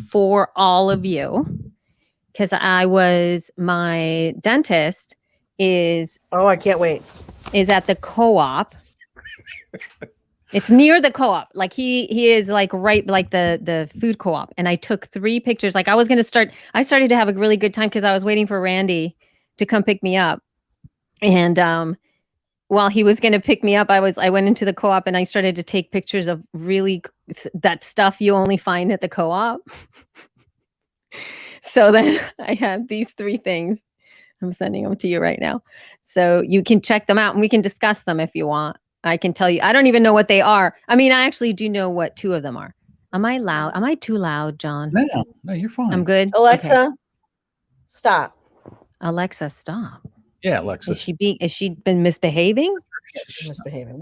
for all of you because my dentist is. Oh, I can't wait. Is at the co-op. It's near the co-op. Like he is like right like the food co-op. And I took 3 pictures. Like I started to have a really good time because I was waiting for Randy to come pick me up. And while he was going to pick me up, I went into the co-op and I started to take pictures of really that stuff you only find at the co-op. So then I have these 3 things. I'm sending them to you right now. So you can check them out and we can discuss them if you want. I can tell you. I don't even know what they are. I mean, I actually do know what 2 of them are. Am I loud? Am I too loud, John? No, you're fine. I'm good. Alexa, okay. Stop. Alexa, stop. Yeah, Alexa. Is she been misbehaving? She's misbehaving.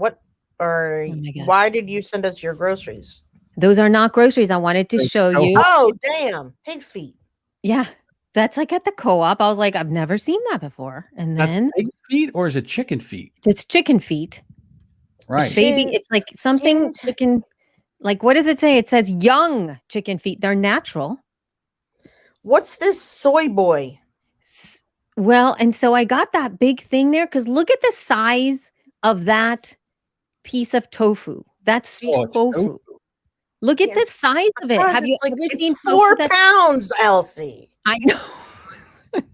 Why did you send us your groceries? Those are not groceries. I wanted to show you. Oh, damn. Pig's feet. Yeah. That's like at the co-op. I was like, I've never seen that before. And then that's pig's feet or is it chicken feet? It's chicken feet. Right. Baby, it's like something chicken. Like, what does it say? It says young chicken feet. They're natural. What's this soy boy? Well, and so I got that big thing there because look at the size of that piece of tofu. That's tofu. Look at the size of it. Have you ever seen 4 pounds, Elsie? I know.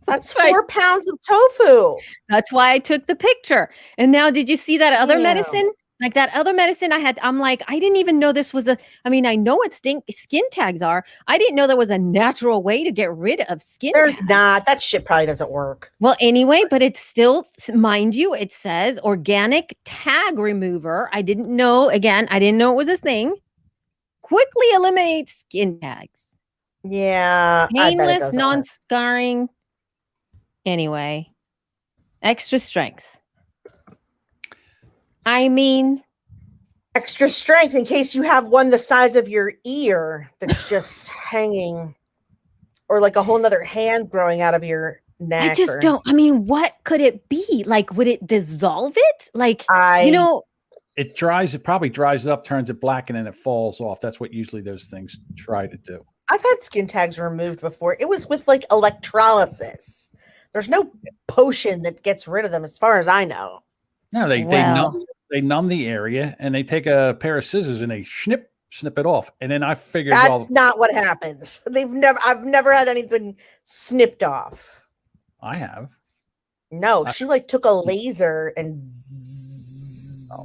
That's 4 pounds of tofu. That's why I took the picture. And now, did you see that other medicine? Like that other medicine I'm like, I didn't even know this was I know what skin tags are. I didn't know there was a natural way to get rid of skin tags. There's not. That shit probably doesn't work. Well, anyway, but it's still, mind you, it says organic tag remover. I didn't know it was a thing. Quickly eliminates skin tags. Yeah. Painless, non-scarring. Anyway, extra strength. I mean, extra strength in case you have one the size of your ear that's just hanging, or like a whole nother hand growing out of your neck. I just don't. I mean, what could it be? Like, would it dissolve it? Like, it dries. It probably dries it up, turns it black, and then it falls off. That's what usually those things try to do. I've had skin tags removed before. It was with like electrolysis. There's no potion that gets rid of them, as far as I know. No, they numb the area and they take a pair of scissors and they snip it off. And then I figured that's not what happens. I've never had anything snipped off. I have. No, she like took a laser and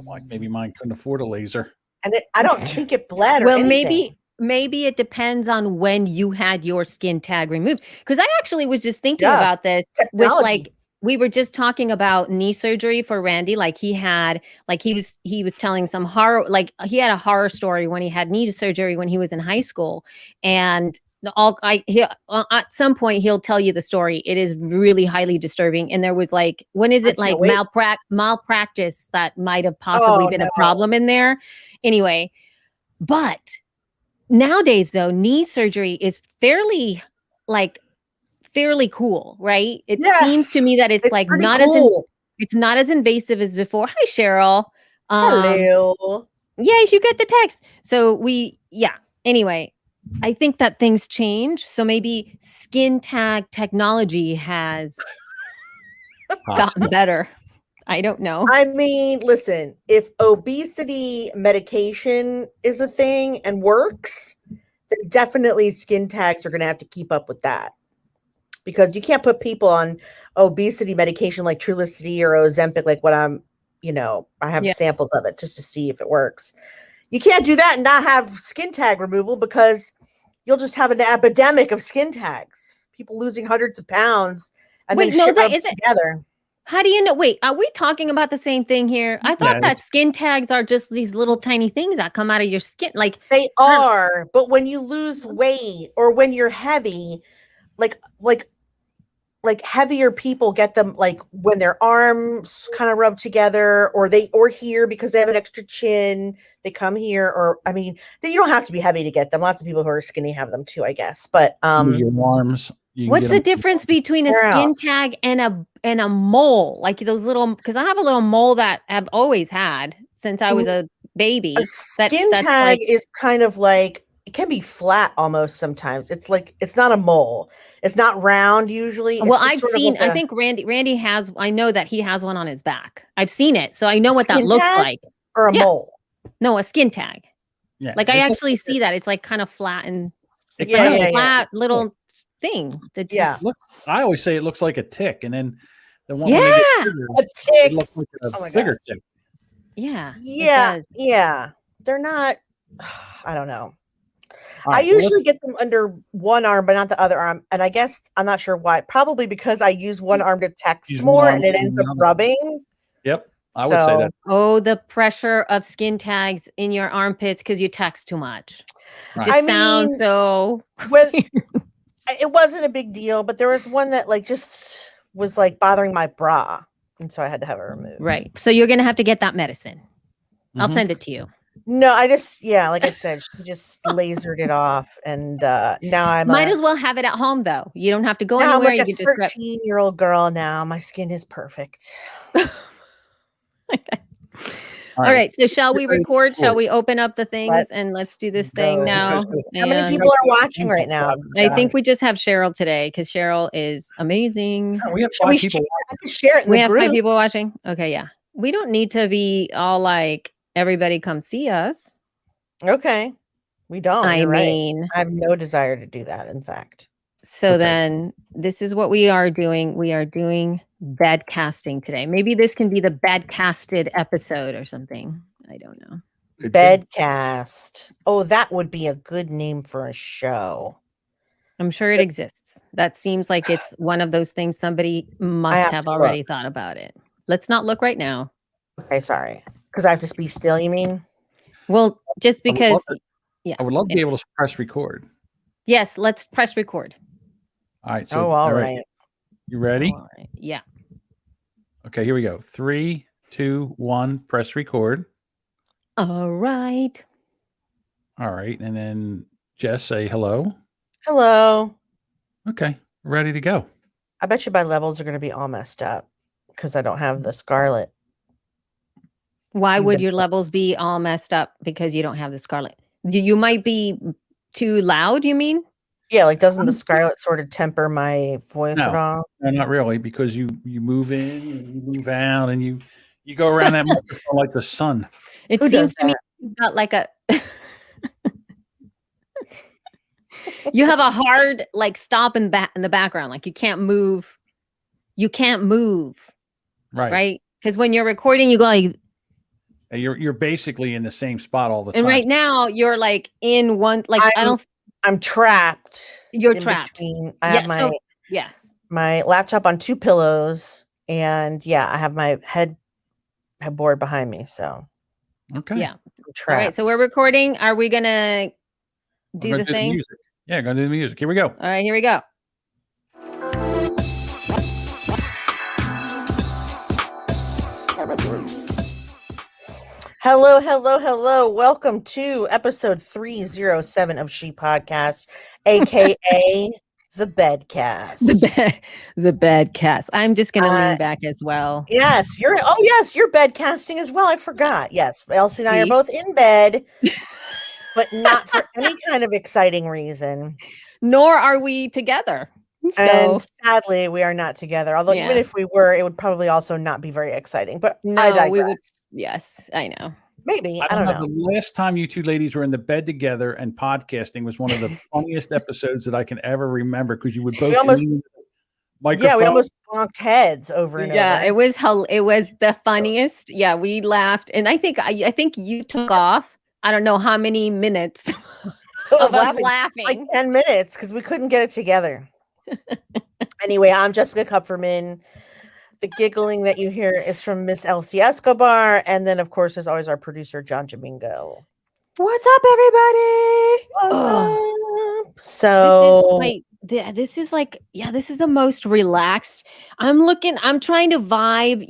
like maybe mine couldn't afford a laser. And I don't think it bled or well, anything. maybe it depends on when you had your skin tag removed. Because I actually was just thinking about this with like. We were just talking about knee surgery for Randy. Like he was telling some horror, like he had a horror story when he had knee surgery when he was in high school. And at some point he'll tell you the story. It is really highly disturbing. And there was like, when is it like malpractice that might have possibly been a problem in there? Anyway, but nowadays though, knee surgery is fairly cool, right? It seems to me that it's like not cool. It's not as invasive as before. Hi, Cheryl. Hello. Yes, you get the text. So anyway, I think that things change. So maybe skin tag technology has gotten better. I don't know. I mean, listen, if obesity medication is a thing and works, then definitely skin tags are going to have to keep up with that. Because you can't put people on obesity medication like Trulicity or Ozempic, like what I have samples of it just to see if it works. You can't do that and not have skin tag removal because you'll just have an epidemic of skin tags. People losing hundreds of pounds and then that isn't together. How do you know? Wait, are we talking about the same thing here? I thought that skin tags are just these little tiny things that come out of your skin. Like they are, but when you lose weight or when you're heavy, like heavier people get them like when their arms kind of rub together or here because they have an extra chin, they come here, or I mean, you don't have to be heavy to get them. Lots of people who are skinny have them too, I guess. But your arms. What's the difference between a skin tag and a mole? Like those little, because I have a little mole that I've always had since I was a baby. A skin tag is kind of like can be flat almost sometimes. It's like it's not a mole. It's not round usually. It's Well, just I've sort of seen. like I a think Randy has. I know that he has one on his back. I've seen it, so I know what that skin looks tag like. or a Yeah. mole. No, a skin tag. Yeah. Like I it's actually see that. It's like kind of flat and it Yeah, kind like of a flat little thing. That Yeah. just looks. I always say it looks like a tick, and then the one yeah, when they get bigger, A it tick. looks like a Oh my bigger tick. yeah, it Yeah, does. yeah. They're not. I don't know. All I right, well, usually get them under one arm, but not the other arm. And I guess I'm not sure why. Probably because I use one arm to text Use one more, arm and it to ends the up other. rubbing. Yep, I would say that. Oh, the pressure of skin tags in your armpits because you text too much. It Right. just I sounds mean, so. When it wasn't a big deal, but there was one that like just was like bothering my bra, and so I had to have it removed. Right. So you're gonna have to get that medicine. I'll Mhm. send it to you. No, I just like I said, she just lasered it off, and now I'm Might as well have it at home though. You don't have to go now I'm anywhere. like You a can just grab. 13-year-old girl now. My skin is perfect. All right. So shall we record? Shall we open up the things and let's Let's do this go. thing now? How many And people are watching right now? I think we just have Cheryl today because Cheryl is amazing. We have Should we 5 people. share it in We the have group. 5 people watching. Okay, yeah. We don't need to be all like everybody come see us. Okay, we don't. I You're right. mean, I have no desire to do that. In fact, so Okay. then this is what we are doing. We are doing bed casting today. Maybe this can be the bed casted episode or something. I don't know. Could be. Bedcast. Oh, that would be a good name for a show. I'm sure it exists. That seems like it's one of those things somebody must have have to already look. thought about it. Let's not look right now. Okay, sorry. Because I have to be still. You mean? Well, just I would love because, to- yeah. I would love to yeah. be able to press record. Yes, let's press record. All right. So, Oh, all right. You ready? All right. Yeah. Okay, here we go. 3, 2, 1, press record. All right. All right. And then Jess, say hello. Hello. Okay, ready to go. I bet you my levels are going to be all messed up because I don't have the scarlet. Why would Even- your levels be all messed up because you don't have the scarlet? You might be too loud, you mean? Yeah, like doesn't the scarlet sort of temper my voice No. at all? No, not really, because you move in, and you move out, and you go around that microphone like the sun. It Who seems does to me that? you've got like a you have a hard like stop in the background. Like you can't move. You can't move, Right. right? Because when you're recording, you go like, And you're basically in the same spot all the and time. right now you're like in one like I'm trapped. You're in trapped. between. I Yeah, have my so yes. my laptop on 2 pillows, and yeah, I have my headboard behind me. So Okay. Yeah. I'm All trapped. right. So we're recording. Are we gonna We're do gonna the thing? music. Yeah, gonna do the music. Here we go. All right, here we go. Hello, hello, hello. Welcome to episode 307 of She Podcast, aka the Bedcast. The bed cast. I'm just gonna lean back as well. Yes, you're bed casting as well. I forgot. Yes, Elsie and I are See? both in bed, but not for any kind of exciting reason. Nor are we together. So And sadly, we are not together. Although Yeah. even if we were, it would probably also not be very exciting. But I no, digress. we would. Yes, I know. Maybe I I don't know. The last time you two ladies were in the bed together and podcasting was one of the funniest episodes that I can ever remember, because you would both almost- lean into the microphone. Yeah, we almost bonked heads over and Yeah, over. it was it was the funniest. Yeah, we laughed, and I think you took off. I don't know how many minutes of us laughing. like 10 minutes because we couldn't get it together. Anyway, I'm Jessica Kupferman. The giggling that you hear is from Miss Elsie Escobar. And then, of course, as always, our producer, John Jamingo. What's up, everybody? What's up? So, This is like, yeah, this is the most relaxed. I'm trying to vibe,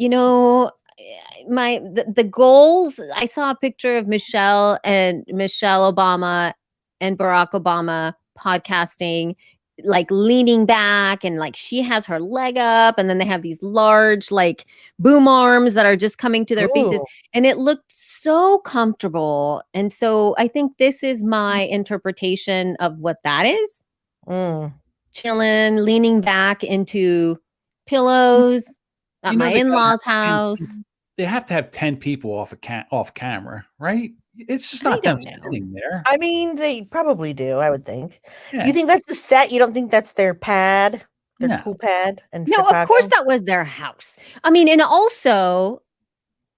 the goals. I saw a picture of Michelle Obama and Barack Obama podcasting like leaning back, and like she has her leg up, and then they have these large like boom arms that are just coming to their faces, and it looked so comfortable. And so I think this is my interpretation of what that is. Chilling, leaning back into pillows at my in-laws' house. They have to have 10 people off camera, right? It's just not them sitting there. I mean, they probably do, I would think. Yeah. You think that's the set? You don't think that's their pad? Their pool pad? And no, Chicago? Of course that was their house. I mean, and also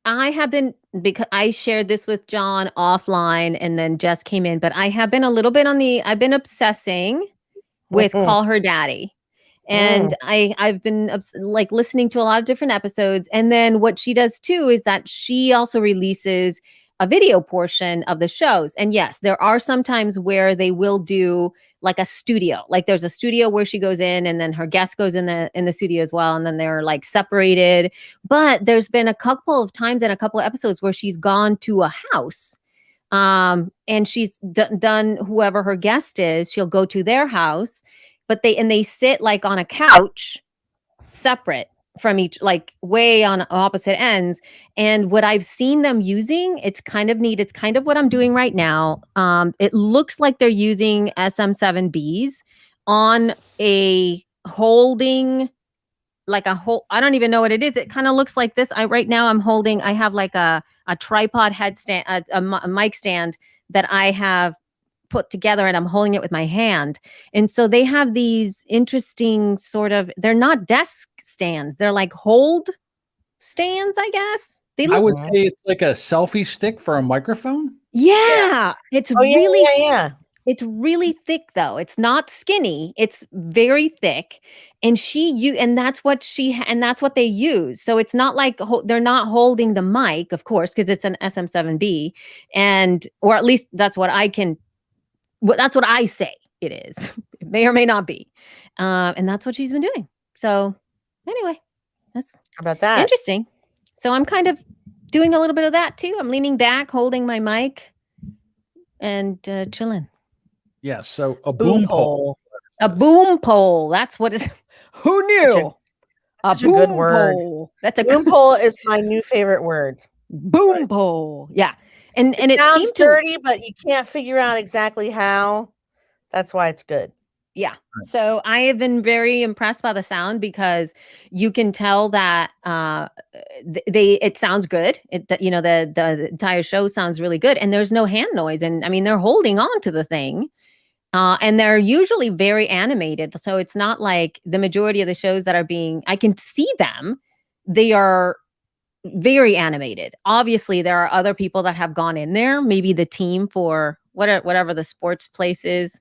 I have been, because I shared this with John offline and then Jess came in, but I have been a little bit I've been obsessing with Call Her Daddy. And I've been like listening to a lot of different episodes. And then what she does too is that she also releases a video portion of the shows. And yes, there are some times where they will do like a studio. Like there's a studio where she goes in and then her guest goes in the studio as well. And then they're like separated. But there's been a couple of times in a couple of episodes where she's gone to a house. And she's done whoever her guest is, she'll go to their house, but they sit like on a couch separate from each, like way on opposite ends. And what I've seen them using, it's kind of neat. It's kind of what I'm doing right now. It looks like they're using SM7Bs on a holding, like a whole, I don't even know what it is. It kind of looks like this. Right now I have like a tripod headstand, a mic stand that I have put together, and I'm holding it with my hand. And so they have these interesting sort of, they're not desk stands. They're like hold stands, I guess. I would say it's like a selfie stick for a microphone. Yeah. It's really, it's really thick though. It's not skinny. It's very thick. And that's what they use. So it's not like they're not holding the mic, of course, because it's an SM7B, or at least that's what that's what I say it is. It may or may not be. And that's what she's been doing. So anyway, that's how about that? Interesting. So I'm kind of doing a little bit of that too. I'm leaning back, holding my mic and chilling. Yeah. So a boom pole. A boom pole. That's what is. Who knew? A good word. Pole. That's a boom pole is my new favorite word. Boom pole. Yeah. And it sounds dirty, but you can't figure out exactly how. That's why it's good. Yeah. So I have been very impressed by the sound, because you can tell that it sounds good. The entire show sounds really good, and there's no hand noise. And I mean, they're holding on to the thing, and they're usually very animated. So it's not like the majority of the shows that are I can see them. They are very animated. Obviously, there are other people that have gone in there. Maybe the team for whatever the sports place is.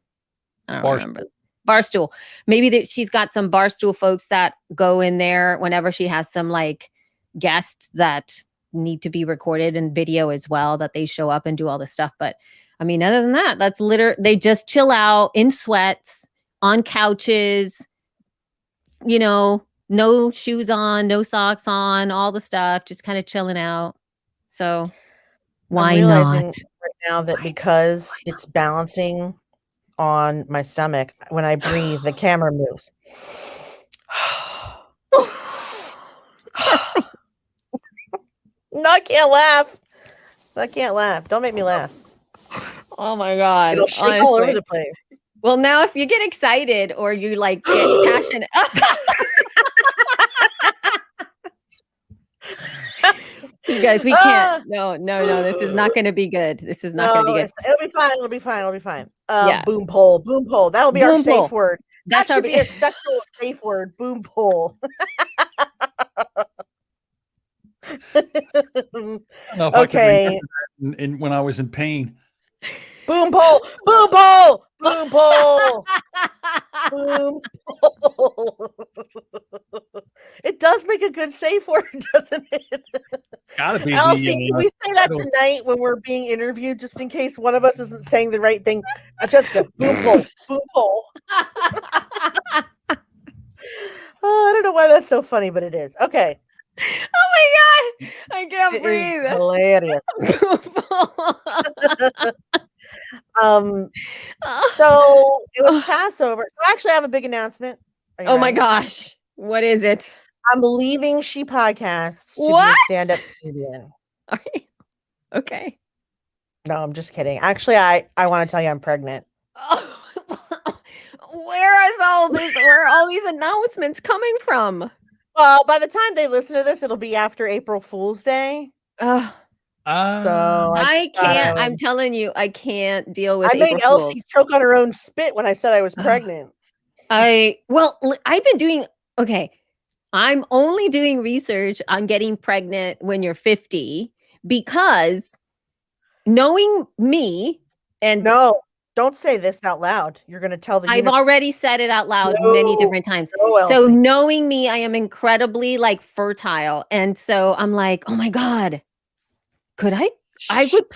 I don't remember. Barstool. Maybe she's got some Barstool folks that go in there whenever she has some like guests that need to be recorded and video as well, that they show up and do all this stuff. But I mean, other than that, that's they just chill out in sweats on couches, no shoes on, no socks on, all the stuff, just kind of chilling out. So why not? Right now that because it's balancing on my stomach, when I breathe, the camera moves. No, I can't laugh. I can't laugh. Don't make me laugh. Oh my God. It'll shake all over the place. Well, now if you get excited or you like get passionate. You guys, we can't. No. This is not going to be good. This is not going to be good. It'll be fine. Boom pole. That'll be our safe word. That should be a sexual safe word. Boom pole. Okay. When I was in pain. Boom pole. Boom pole. Boom pole. Boom pole. It does make a good safe word, doesn't it? Gotta be. Elsie, can we say that tonight when we're being interviewed, just in case one of us isn't saying the right thing? Jessica, boom pole. Boom pole. Oh, I don't know why that's so funny, but it is. Okay. Oh my God. I can't breathe. It's hilarious. So it was Passover. So actually, I have a big announcement. Oh my gosh. What is it? I'm leaving She Podcasts to be a stand-up comedian. Okay. No, I'm just kidding. Actually, I want to tell you I'm pregnant. Where are all these announcements coming from? Well, by the time they listen to this, it'll be after April Fool's Day. So I can't. I'm telling you, I can't deal with. I made Elsie choke on her own spit when I said I was pregnant. I've been doing okay. I'm only doing research on getting pregnant when you're 50 because knowing me and no, don't say this out loud. You're going to tell the I've already said it out loud many different times. So knowing me, I am incredibly like fertile. And so I'm like, oh my God, could I would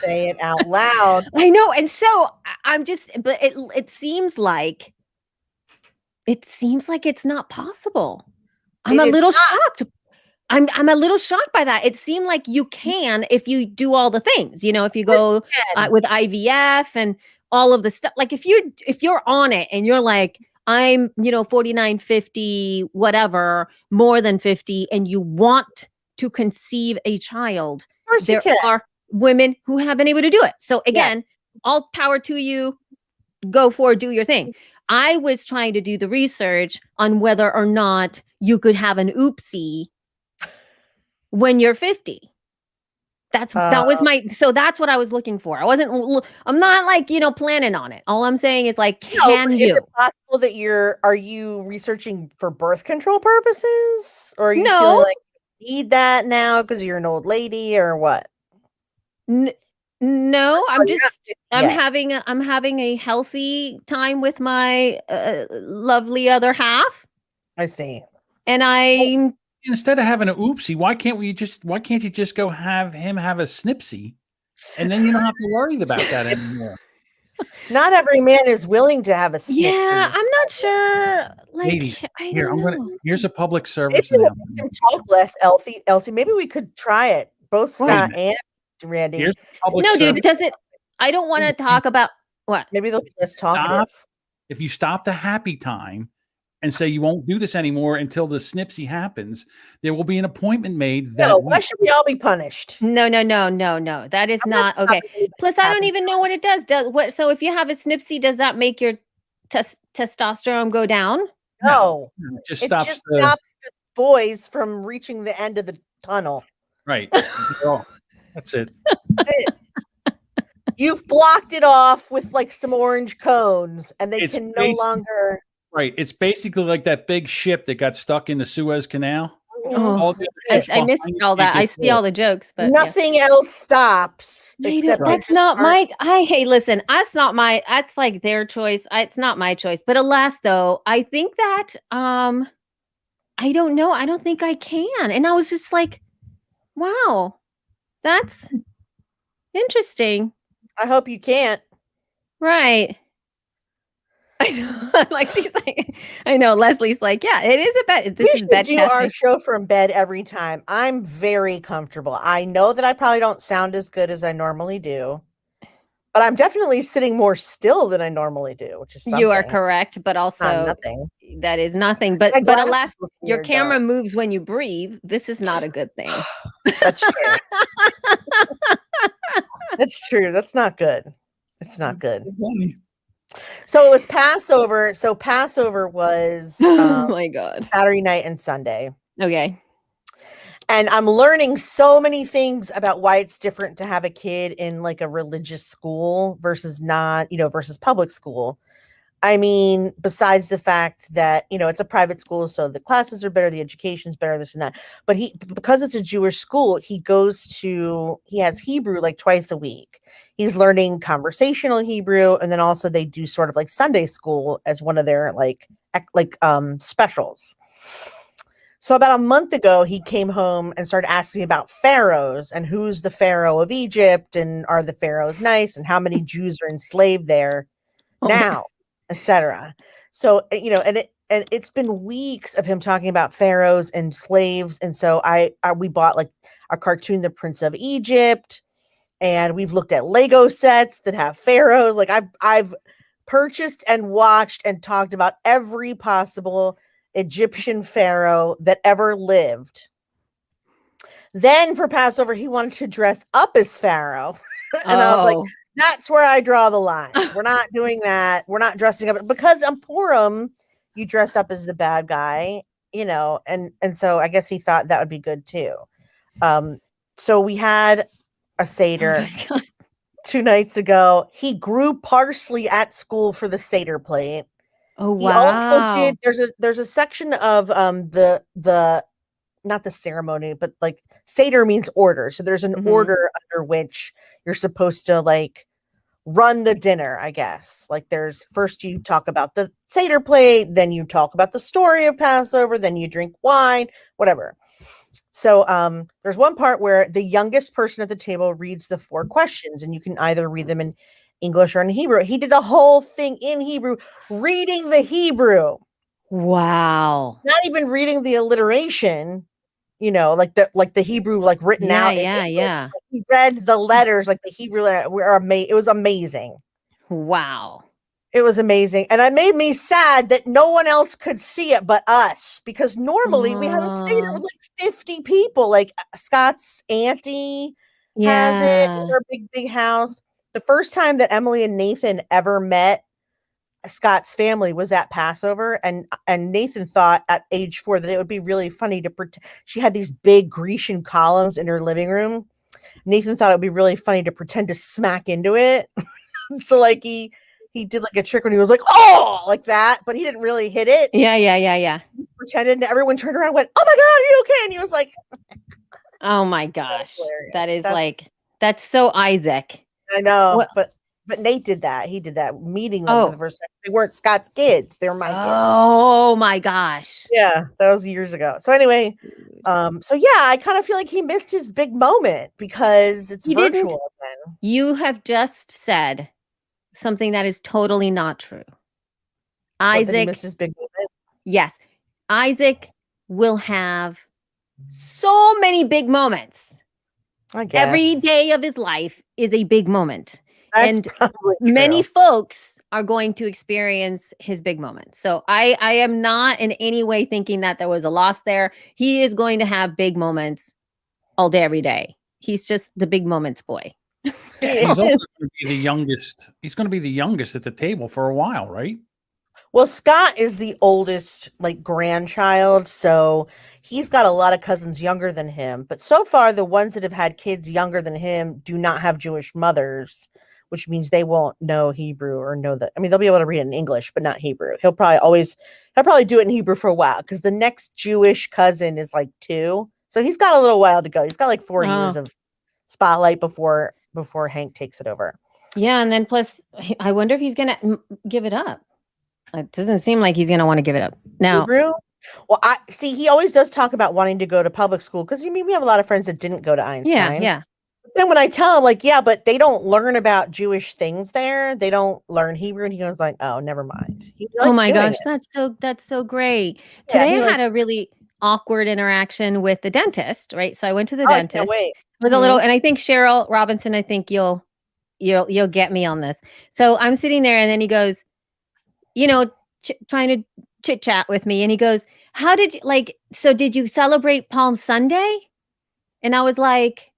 say it out loud. I know. And so I'm just, but it seems like it's not possible. I'm a little shocked. I'm a little shocked by that. It seemed like you can if you do all the things, if you go with IVF and all of the stuff. Like if you're on it and you're like, I'm, 49, 50, whatever, more than 50, and you want to conceive a child, there are women who have been able to do it. So again, all power to you. Go forward, do your thing. I was trying to do the research on whether or not you could have an oopsie when you're 50. That's what I was looking for. I'm not like, planning on it. All I'm saying is like, can you? Is it possible that are you researching for birth control purposes? Or are you feeling like you need that now because you're an old lady or what? No, I'm having a healthy time with my lovely other half. I see. And instead of having an oopsie, why can't you just go have him have a snipsy, and then you don't have to worry about that anymore. Not every man is willing to have a snipsy. Yeah, I'm not sure. Like, ladies, here's a public service announcement. Talk less, Elsie. Maybe we could try it. Both Scott and Randy. Dude, I don't want to talk about what. Maybe they'll be less talkative. If you stop the happy time and say you won't do this anymore until the snipsy happens, there will be an appointment made. Why should we all be punished? No. That is not okay. Plus, I don't even know what it does. So if you have a snipsy, does that make your testosterone go down? No. It just stops the boys from reaching the end of the tunnel. Right. That's it. That's it. You've blocked it off with like some orange cones, and they can no longer. Right. It's basically like that big ship that got stuck in the Suez Canal. Oh, I missed all that. I see all the jokes, but nothing else stops. That's not my. Listen, that's like their choice. It's not my choice. But alas, though, I think that I don't know. I don't think I can. And I was just like, wow, that's interesting. I hope you can't. Right. I know. Like she's like, I know. Leslie's like, yeah, it is a bed. This is bed. Do our show from bed every time. I'm very comfortable. I know that I probably don't sound as good as I normally do, but I'm definitely sitting more still than I normally do, which is something. You are correct, but also nothing. That is nothing. But alas, your camera moves when you breathe. This is not a good thing. That's true. That's true. That's not good. It's not good. So it was Passover. So Passover was oh my God, Saturday night and Sunday. Okay. And I'm learning so many things about why it's different to have a kid in like a religious school versus not, versus public school. I mean, besides the fact that, it's a private school, so the classes are better, the education's better, this and that. But because it's a Jewish school, he has Hebrew like twice a week. He's learning conversational Hebrew. And then also they do sort of like Sunday school as one of their like specials. So about a month ago, he came home and started asking me about pharaohs and who's the pharaoh of Egypt and are the pharaohs nice and how many Jews are enslaved there now, etc. So, and it's been weeks of him talking about pharaohs and slaves. And so we bought like a cartoon, The Prince of Egypt. and we've looked at Lego sets that have pharaohs. Like I've purchased and watched and talked about every possible Egyptian pharaoh that ever lived. Then for Passover, he wanted to dress up as Pharaoh. And I was like, that's where I draw the line. We're not doing that. We're not dressing up because on Purim, you dress up as the bad guy, you know, and so I guess he thought that would be good too. So we had a Seder 2 nights ago. He grew parsley at school for the Seder plate. Oh wow. He also did there's a section of the not the ceremony, but like Seder means order. So there's an order under which you're supposed to like run the dinner, I guess. Like there's first you talk about the Seder plate, then you talk about the story of Passover, then you drink wine, whatever. So there's one part where the youngest person at the table reads the 4 questions, and you can either read them in English or in Hebrew. He did the whole thing in Hebrew, reading the Hebrew. Wow. Not even reading the alliteration, you know, like the Hebrew, like written out. Yeah. He read the letters, like the Hebrew letter. It was amazing. Wow. It was amazing. And it made me sad that no one else could see it but us, because normally we have a Seder with like 50 people. Like Scott's auntie has it in her big house. The first time that Emily and Nathan ever met Scott's family was at Passover, and Nathan thought at age 4 that it would be really funny to pretend. She had these big Grecian columns in her living room. Nathan thought it would be really funny to pretend to smack into it. So like he did like a trick when he was like, oh, like that, but he didn't really hit it. Yeah. He pretended, and everyone turned around and went, oh my God, are you okay? And he was like, oh my gosh. That's so Isaac. I know, but Nate did that. He did that, meeting them for the first time. They weren't Scott's kids. They were my kids. Oh my gosh. Yeah, that was years ago. So anyway, so yeah, I kind of feel like he missed his big moment because it's virtual again. You have just said something that is totally not true. Isaac missed his big moment. Yes. Isaac will have so many big moments. I guess every day of his life is a big moment. That's and many folks are going to experience his big moment. So I am not in any way thinking that there was a loss there. He is going to have big moments all day, every day. He's just the big moments boy. He's also going to be the youngest. He's going to be the youngest at the table for a while, right? Well, Scott is the oldest, like, grandchild, so he's got a lot of cousins younger than him. But so far, the ones that have had kids younger than him do not have Jewish mothers, which means they won't know Hebrew or know that. I mean, they'll be able to read it in English, but not Hebrew. He'll probably do it in Hebrew for a while, because the next Jewish cousin is like 2. So he's got a little while to go. He's got like 4 years of spotlight before Hank takes it over. Yeah, and then plus, I wonder if he's going to give it up. It doesn't seem like he's going to want to give it up now. Hebrew? Well, I see. He always does talk about wanting to go to public school, because we have a lot of friends that didn't go to Einstein. Yeah. Then when I tell him, like, yeah, but they don't learn about Jewish things there. They don't learn Hebrew, and he goes like, "Oh, never mind." Oh my gosh, that's so great. Today I had a really awkward interaction with the dentist. Right, so I went to the dentist. It was a little, and I think Cheryl Robinson. I think you'll get me on this. So I'm sitting there, and then he goes, trying to chit chat with me. And he goes, how did you so did you celebrate Palm Sunday? And I was like,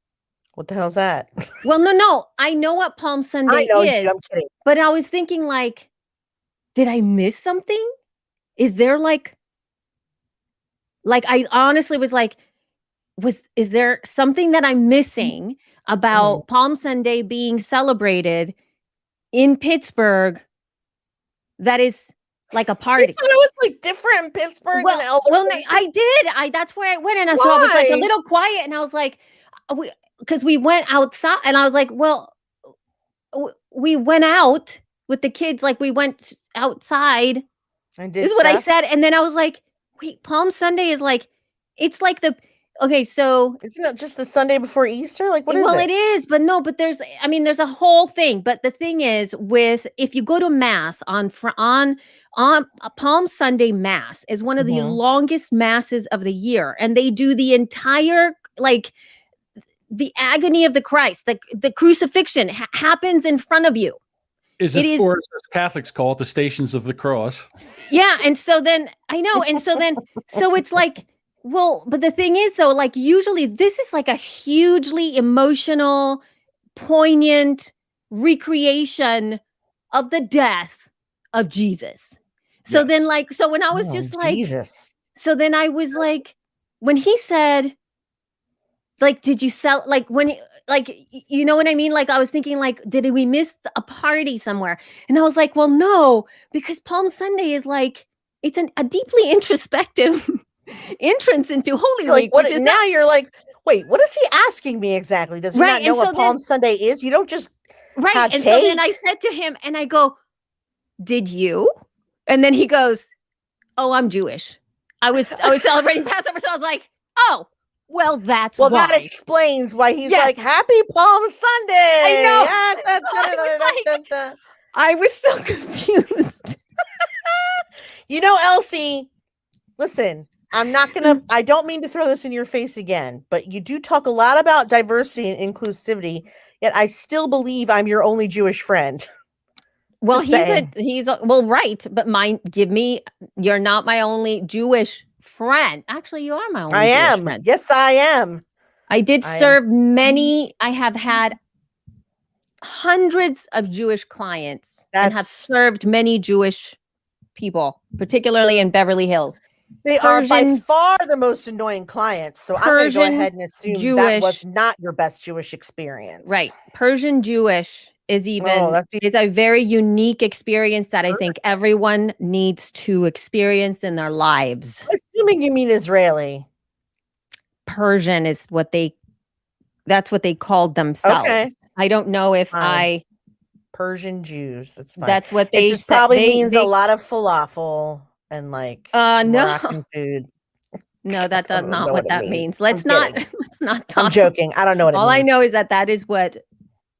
what the hell's that? Well, no. I know what Palm Sunday is, I'm kidding. But I was thinking, like, did I miss something? Is there like I honestly was like, is there something that I'm missing about Palm Sunday being celebrated in Pittsburgh that is like a party? I thought it was like different in Pittsburgh than Elder places. I did. That's where I went, and so I was like a little quiet, and I was like, because we went outside, and I was like, well, we went out with the kids, like we went outside. This is what I said, and then I was like, wait, Palm Sunday is like, it's like so isn't it just the Sunday before Easter? Like, what is it? Well, it is, but there's a whole thing. But the thing is, if you go to Mass on Palm Sunday, Mass is one of the longest masses of the year, and they do the entire the agony of the Christ, the crucifixion happens in front of you. Or as Catholics call it, the Stations of the Cross. Yeah. And so then I know. And so then, so it's like, well, but the thing is though, like usually this is like a hugely emotional, poignant recreation of the death of Jesus. So then like, so when I was just like, Jesus. So then I was like, when he said, like, did you sell, like when, like, you know what I mean? Like, I was thinking like, did we miss a party somewhere? And I was like, well, no, because Palm Sunday is like, it's a deeply introspective entrance into Holy Week. What, now you're like, wait, what is he asking me exactly? Does he not know what Palm Sunday is? You don't just have and cake? So then I said to him, and I go, did you? And then he goes, oh, I'm Jewish. I was celebrating Passover, so I was like, oh, well, that's why. That explains why he's like, Happy Palm Sunday. I know. I was so confused. You know, Elsie, listen, I don't mean to throw this in your face again, but you do talk a lot about diversity and inclusivity, yet I still believe I'm your only Jewish friend. Well, well, right. But you're not my only Jewish friend. Actually, you are my only Jewish friend. Yes, I am. I did serve many. I have had hundreds of Jewish clients and have served many Jewish people, particularly in Beverly Hills. They are by far the most annoying clients. So I'm going to go ahead and assume that was not your best Jewish experience. Right. Persian Jewish is a very unique experience that I think everyone needs to experience in their lives. Assuming you mean Israeli. Persian is that's what they called themselves. Okay. I don't know if Persian Jews. That's fine. That's what they It just probably means a lot of falafel and like Moroccan food. No, that's not what that means. Let's not talk. I'm joking. I don't know what it means. All I know is that is what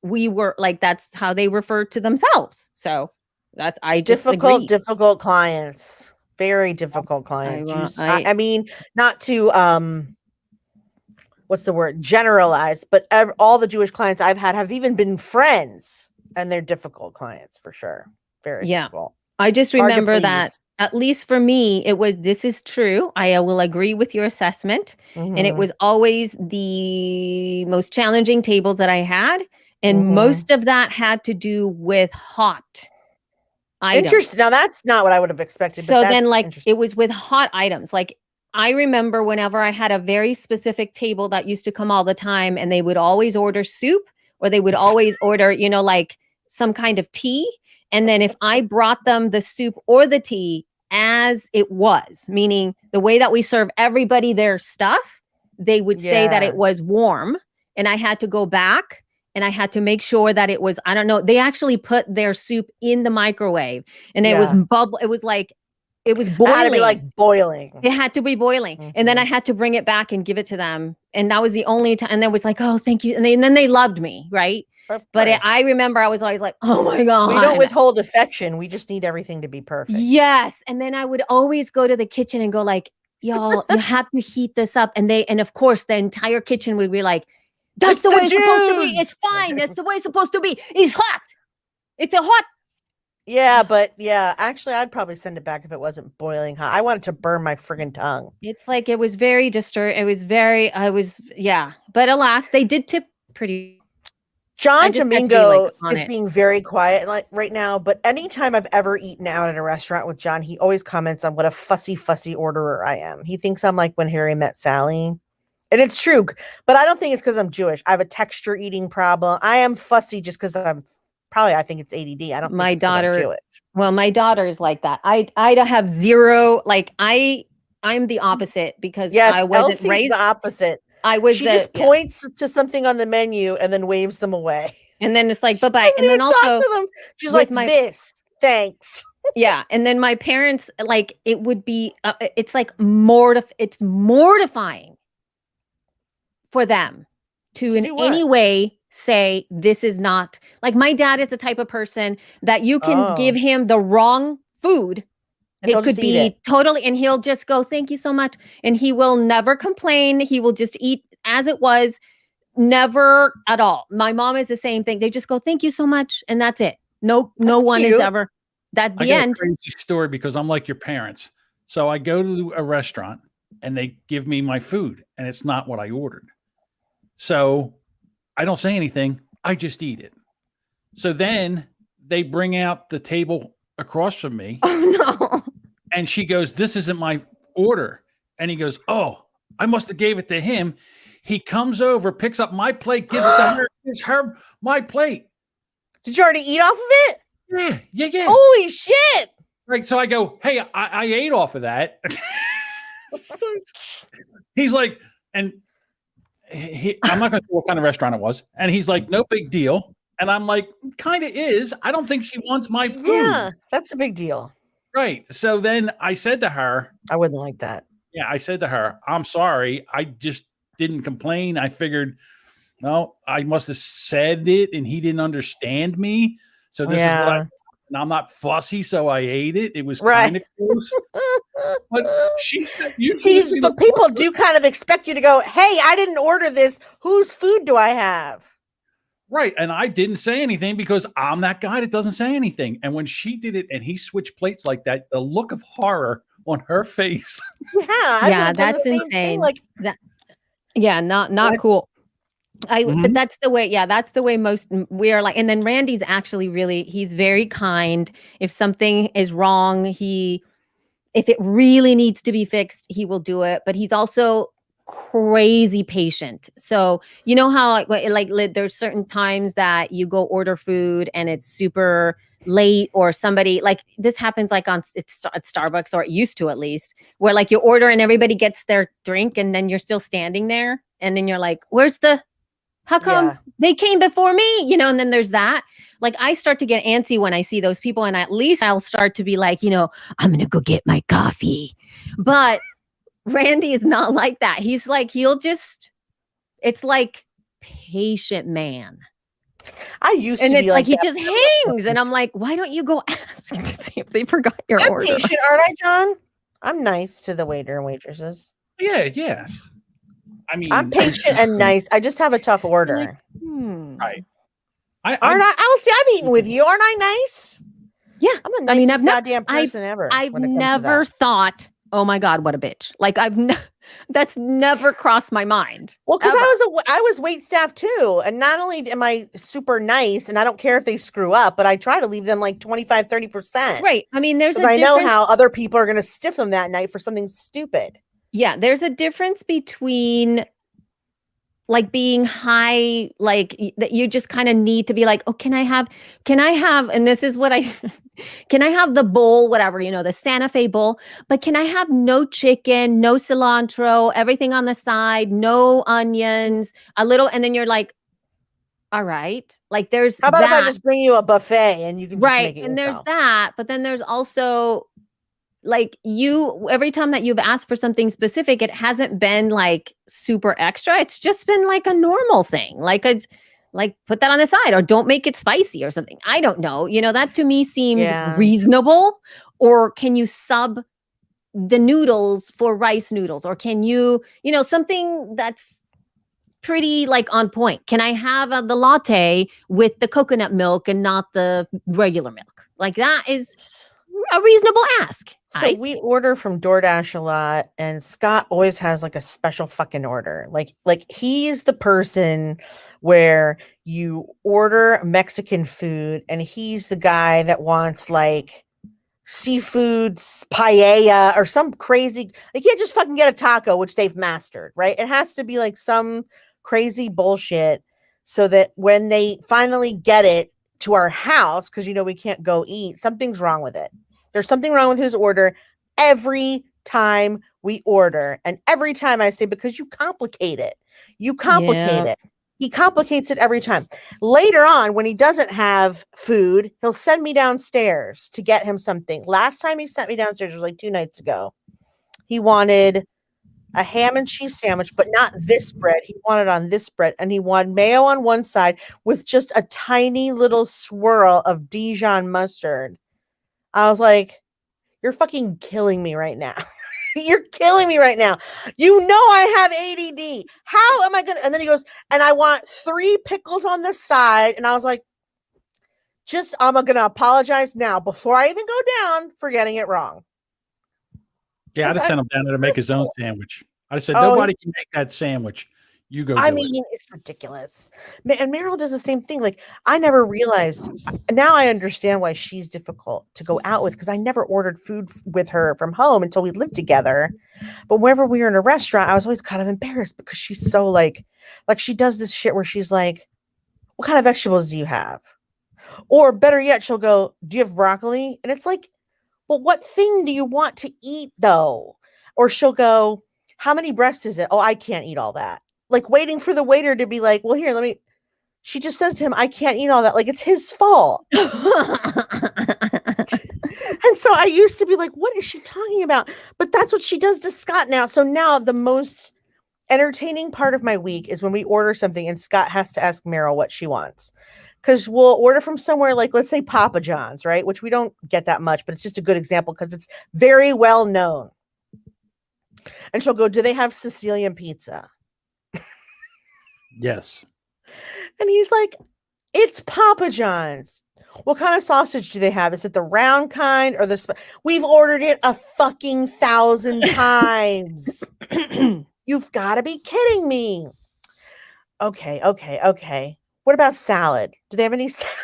we were like, that's how they refer to themselves. So I just difficult clients, very difficult clients. I mean, not to what's the word, generalize, but all the Jewish clients I've had have even been friends, and they're difficult clients for sure. Very difficult. I just remember that, at least for me, this is true. I will agree with your assessment. And it was always the most challenging tables that I had. And most of that had to do with hot items. Interesting. Now that's not what I would have expected. So then it was with hot items. Like I remember whenever I had a very specific table that used to come all the time, and they would always order soup, or they would always order, like some kind of tea. And then if I brought them the soup or the tea as it was, meaning the way that we serve everybody their stuff, they would say that it was warm, and I had to go back and I had to make sure that it was, I don't know, they actually put their soup in the microwave, and it was it was like, it was boiling. It had to be like boiling. It had to be boiling. And then I had to bring it back and give it to them. And that was the only time. And they was like, oh, thank you. And then they loved me. Right. But I remember I was always like, oh my God. We don't withhold affection. We just need everything to be perfect. Yes. And then I would always go to the kitchen and go like, y'all, you have to heat this up. And of course the entire kitchen would be like, that's the way it's supposed to be. It's fine. That's the way it's supposed to be. It's hot. It's a hot. Yeah, but actually I'd probably send it back if it wasn't boiling hot. I wanted to burn my friggin' tongue. It's like, it was very disturbing. It was very, but alas, they did tip pretty. John Domingo is being very quiet like right now, but anytime I've ever eaten out at a restaurant with John, he always comments on what a fussy orderer I am. He thinks I'm like When Harry Met Sally. And it's true, but I don't think it's because I'm Jewish. I have a texture eating problem. I am fussy just because I think it's ADD. I don't think my it's 'cause I'm daughter. Jewish. Well, my daughter is like that. I have zero, like I'm the opposite because I wasn't Elsie's raised the opposite. She just points to something on the menu and then waves them away. And then it's like, bye-bye. And then also she's like, this, thanks. Yeah. And then my parents, like, it would be, it's like it's mortifying for them to in any way say, this is not, like, my dad is the type of person that you can give him the wrong food. It could be totally, and he'll just go, thank you so much. And he will never complain. He will just eat as it was, never at all. My mom is the same thing. They just go, "Thank you so much," and that's it. No one is ever. That the end. I got a crazy story because I'm like your parents. So I go to a restaurant and they give me my food and it's not what I ordered. So I don't say anything. I just eat it. So then they bring out the table across from me. Oh no. And she goes, "This isn't my order." And he goes, "Oh, I must have gave it to him." He comes over, picks up my plate, gives it to her, gives her my plate. Did you already eat off of it? Yeah. Holy shit. Right. So I go, "Hey, I ate off of that." So he's like, and I'm not going to say what kind of restaurant it was. And he's like, "No big deal." And I'm like, "Kind of is. I don't think she wants my food." Yeah, that's a big deal. Right. So then I said to her, I wouldn't like that. Yeah, I said to her, "I'm sorry. I just didn't complain. I figured, no, I must have said it and he didn't understand me. So this is what and I'm not fussy, so I ate it. It was kind of close." But she said, but people do kind of expect you to go, "Hey, I didn't order this. Whose food do I have?" Right. And I didn't say anything because I'm that guy that doesn't say anything. And when she did it and he switched plates like that, the look of horror on her face. Yeah, that's insane. Like that. Yeah, not cool. But that's the way. Yeah, that's the way most we are like. And then Randy's actually he's very kind. If something is wrong, if it really needs to be fixed, he will do it. But he's also crazy patient. So you know how like there's certain times that you go order food and it's super late, or somebody like this happens like at Starbucks, or it used to, at least, where like you order and everybody gets their drink and then you're still standing there and then you're like, how come they came before me? And then there's that. Like I start to get antsy when I see those people, and at least I'll start to be like, I'm going to go get my coffee. But Randy is not like that. He's like, it's like patient man. I used to be, and it's like he that. just hangs, and I'm like, why don't you go ask to see if they forgot your order? I'm patient, aren't I, John? I'm nice to the waiter and waitresses. Yeah. I mean, I'm patient and nice. I just have a tough order. Right. I've eaten with you. Aren't I nice? Yeah. I'm the nicest goddamn person ever. I've never thought, oh my God, what a bitch. Like that's never crossed my mind. Well, because I was wait staff too. And not only am I super nice and I don't care if they screw up, but I try to leave them like 25, 30%. Right. I mean, I know how other people are going to stiff them that night for something stupid. Yeah. There's a difference between like being high, like that you just kind of need to be like, oh, can I have, and this is what can I have the bowl, whatever, the Santa Fe bowl, but can I have no chicken, no cilantro, everything on the side, no onions, a little, and then you're like, all right, like there's how about if I just bring you a buffet and you can just make it and yourself? There's that, but then there's also like every time that you've asked for something specific, it hasn't been like super extra. It's just been like a normal thing. Like put that on the side, or don't make it spicy or something. I don't know. That to me seems reasonable. Or can you sub the noodles for rice noodles? Or can you, something that's pretty like on point. Can I have the latte with the coconut milk and not the regular milk? Like that is a reasonable ask. So we order from DoorDash a lot, and Scott always has like a special fucking order. Like he's the person where you order Mexican food and he's the guy that wants like seafood paella or some crazy, they can't just fucking get a taco, which they've mastered, right? It has to be like some crazy bullshit so that when they finally get it to our house, because we can't go eat, something's wrong with it. There's something wrong with his order every time we order. And every time I say, because you complicate it. You complicate it. He complicates it every time. Later on, when he doesn't have food, he'll send me downstairs to get him something. Last time he sent me downstairs was like 2 nights ago. He wanted a ham and cheese sandwich, but not this bread. He wanted on this bread, and he wanted mayo on one side with just a tiny little swirl of Dijon mustard. I was like, you're fucking killing me right now. You're killing me right now. You know I have ADD. How am I gonna? And then he goes, and I want 3 pickles on the side. And I was like, I'm gonna apologize now before I even go down for getting it wrong. Yeah, I'd have sent him down there to make his own sandwich. I said, nobody can make that sandwich. You go. I mean, it's ridiculous. And Meryl does the same thing. Like, I never realized. Now I understand why she's difficult to go out with, because I never ordered food with her from home until we lived together. But whenever we were in a restaurant, I was always kind of embarrassed because she's so like she does this shit where she's like, "What kind of vegetables do you have?" Or better yet, she'll go, "Do you have broccoli?" And it's like, well, what thing do you want to eat though? Or she'll go, "How many breasts is it?" "Oh, I can't eat all that." Like, waiting for the waiter to be like, "Well, here, let me." She just says to him, "I can't eat all that." Like, it's his fault. And so I used to be like, what is she talking about? But that's what she does to Scott now. So now the most entertaining part of my week is when we order something and Scott has to ask Meryl what she wants. Because we'll order from somewhere like, let's say Papa John's, right? Which we don't get that much, but it's just a good example because it's very well known. And she'll go, "Do they have Sicilian pizza?" Yes. And he's like, "It's Papa John's." "What kind of sausage do they have? Is it the round kind or the We've ordered it 1,000 times. You've got to be kidding me. Okay. What about salad? Do they have any salad?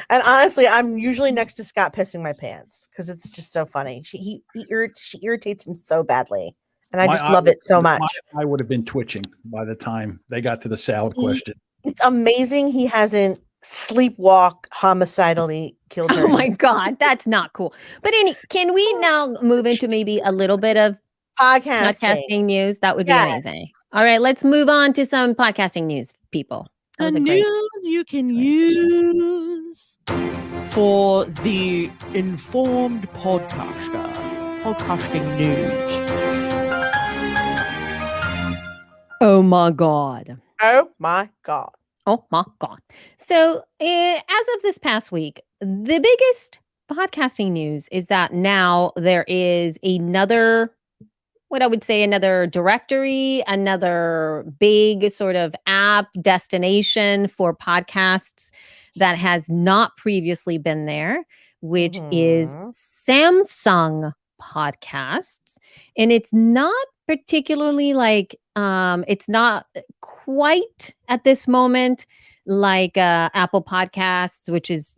And honestly, I'm usually next to Scott pissing my pants because it's just so funny. She irritates him so badly. And I just love it so much. I would have been twitching by the time they got to the salad question. It's amazing he hasn't sleepwalk homicidally killed her. Oh my God, that's not cool. But can we now move into maybe a little bit of podcasting news? That would be amazing. All right, let's move on to some podcasting news, people. The news you can use for the informed podcaster. Podcasting news. Oh my God. Oh my God. Oh my God. So as of this past week, the biggest podcasting news is that now there is another directory, another big sort of app destination for podcasts that has not previously been there, which is Samsung Podcasts. And it's not particularly it's not quite at this moment like Apple Podcasts, which is,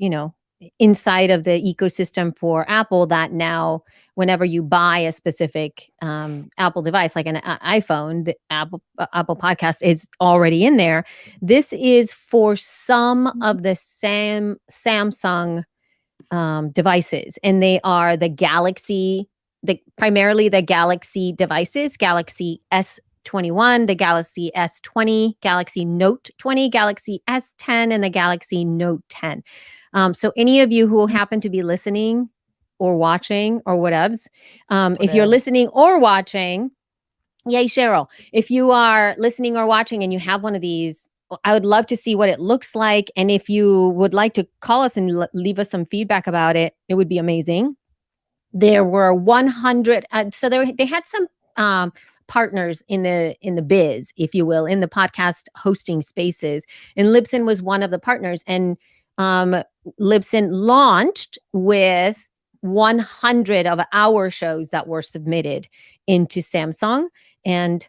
inside of the ecosystem for Apple, that now whenever you buy a specific Apple device, like an iPhone, the Apple Podcast is already in there. This is for some of the Samsung devices, and they are the primarily the Galaxy devices, Galaxy S21, the Galaxy S20, Galaxy Note 20, Galaxy S10, and the Galaxy Note 10. So any of you who happen to be listening or watching or whatevs, if you're listening or watching, yay, Cheryl. If you are listening or watching and you have one of these, I would love to see what it looks like. And if you would like to call us and leave us some feedback about it, it would be amazing. There were 100. So they had some partners in the biz, if you will, in the podcast hosting spaces. And Libsyn was one of the partners. And Libsyn launched with 100 of our shows that were submitted into Samsung. And,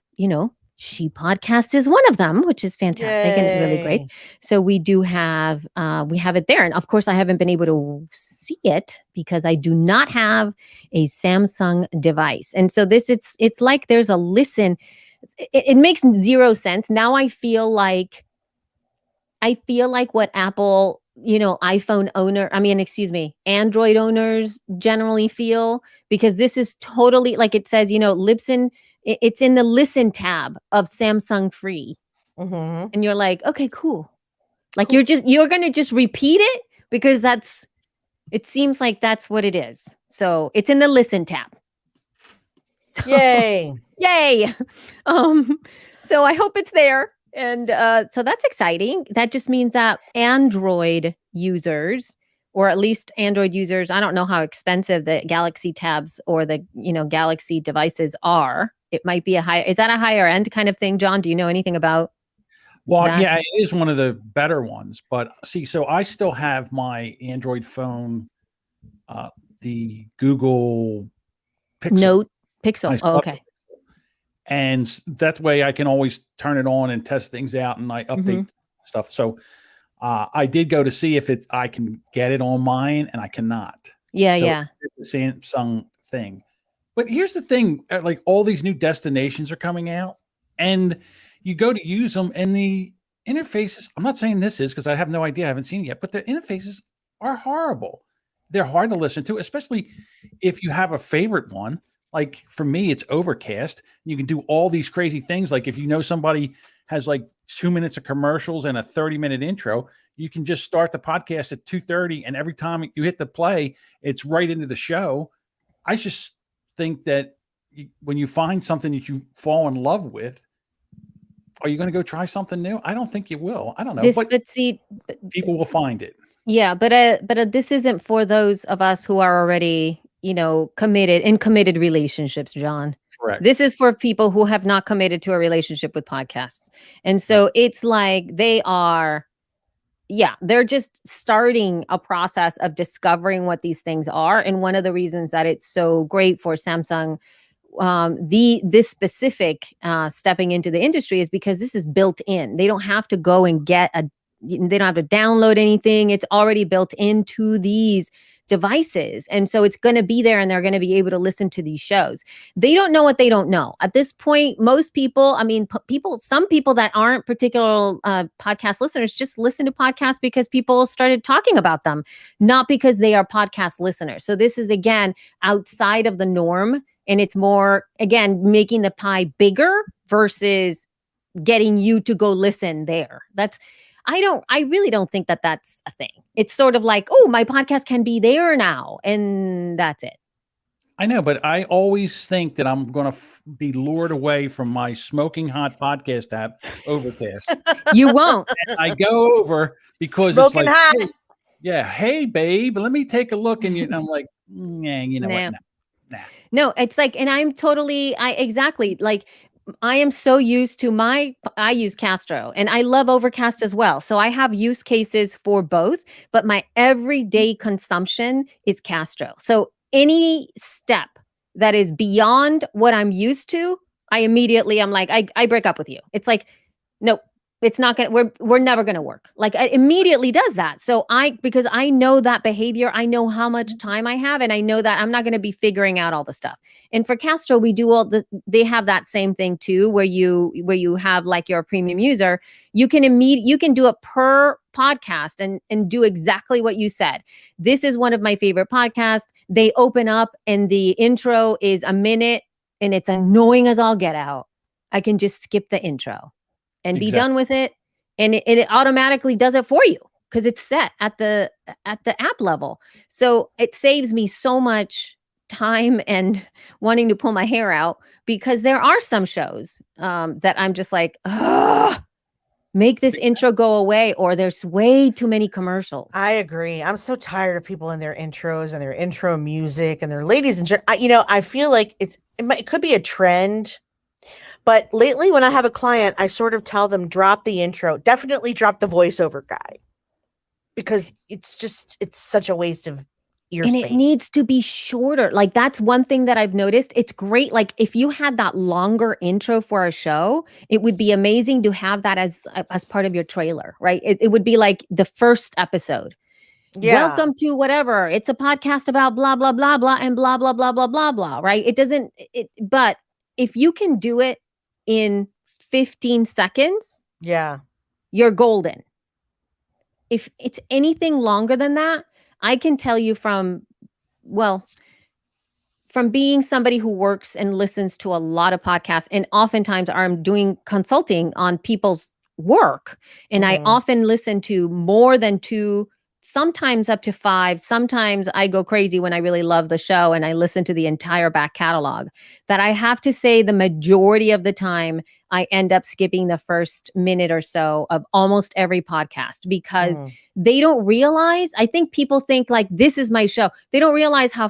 She Podcast is one of them, which is fantastic. Yay. And really great. So we do have, we have it there. And of course, I haven't been able to see it because I do not have a Samsung device. And so it's like there's a listen. It makes zero sense. Now I feel like what Apple, Android owners generally feel, because this is totally like it says, Libsyn, it's in the listen tab of Samsung Free. And you're like, okay, cool. Like you're going to just repeat it because it seems like that's what it is. So it's in the listen tab. So, yay. So I hope it's there. And so that's exciting. That just means that Android users or at least Android users. I don't know how expensive the Galaxy tabs or the, Galaxy devices are. It might be is that a higher end kind of thing, John? Do you know anything about that? Yeah, it is one of the better ones. But see, so I still have my Android phone, the Google Pixel. Pixel. Oh, okay. And that way I can always turn it on and test things out, and I update stuff. So I did go to see if I can get it on mine, and I cannot. Yeah, so yeah. The Samsung thing. But here's the thing, like all these new destinations are coming out, and you go to use them, and the interfaces, I'm not saying this is because I have no idea, I haven't seen it yet, but the interfaces are horrible. They're hard to listen to, especially if you have a favorite one. Like for me, it's Overcast. You can do all these crazy things. Like if you know somebody has like 2 minutes of commercials and a 30-minute intro, you can just start the podcast at 2:30, and every time you hit the play, it's right into the show. I just think that when you find something that you fall in love with, are you going to go try something new? I don't think you will. I don't know, but people will find it. Yeah, but this isn't for those of us who are already, committed relationships, John. Correct. This is for people who have not committed to a relationship with podcasts. And so it's like they're just starting a process of discovering what these things are. And one of the reasons that it's so great for Samsung, this specific stepping into the industry, is because this is built in. They don't have to go and they don't have to download anything. It's already built into these devices. And so it's going to be there, and they're going to be able to listen to these shows. They don't know what they don't know. At this point, most people, some people that aren't particular podcast listeners just listen to podcasts because people started talking about them, not because they are podcast listeners. So this is, again, outside of the norm. And it's more, again, making the pie bigger versus getting you to go listen there. I really don't think that that's a thing. It's sort of like, oh, my podcast can be there now, and that's it. I know, but I always think that I'm going to be lured away from my smoking hot podcast app, Overcast. You won't. I go over because smoking it's like, hot. Hey, babe, let me take a look. And I'm like, nah, you know what? Nah. No, it's like, and exactly, like, I am so used to I use Castro, and I love Overcast as well. So I have use cases for both, but my everyday consumption is Castro. So any step that is beyond what I'm used to, I'm like, I break up with you. It's like, nope. It's not gonna, we're never gonna work. Like, it immediately does that. So because I know that behavior, I know how much time I have, and I know that I'm not gonna be figuring out all the stuff. And for Castro, we do they have that same thing too, where you have, like, you're a premium user, you can do it per podcast and do exactly what you said. This is one of my favorite podcasts. They open up and the intro is a minute, and it's annoying as all get out. I can just skip the intro and be done with it. And it automatically does it for you because it's set at the app level. So it saves me so much time and wanting to pull my hair out, because there are some shows that I'm just like, make this intro go away, or there's way too many commercials. I agree. I'm so tired of people in their intros and their intro music and their ladies and gentlemen. I feel like it could be a trend. But lately, when I have a client, I sort of tell them, drop the intro, definitely drop the voiceover guy, because it's such a waste of ear space. And it needs to be shorter. Like, that's one thing that I've noticed. It's great. Like, if you had that longer intro for a show, it would be amazing to have that as part of your trailer, right? It would be like the first episode. Yeah. Welcome to whatever. It's a podcast about blah, blah, blah, blah, and blah, blah, blah, blah, blah, blah, right? But if you can do it in 15 seconds, you're golden. If it's anything longer than that, I can tell you from being somebody who works and listens to a lot of podcasts, and oftentimes I'm doing consulting on people's work, and I often listen to more than 2 sometimes up to 5. Sometimes I go crazy when I really love the show and I listen to the entire back catalog. That I have to say the majority of the time I end up skipping the first minute or so of almost every podcast because they don't realize, I think people think like this is my show. They don't realize how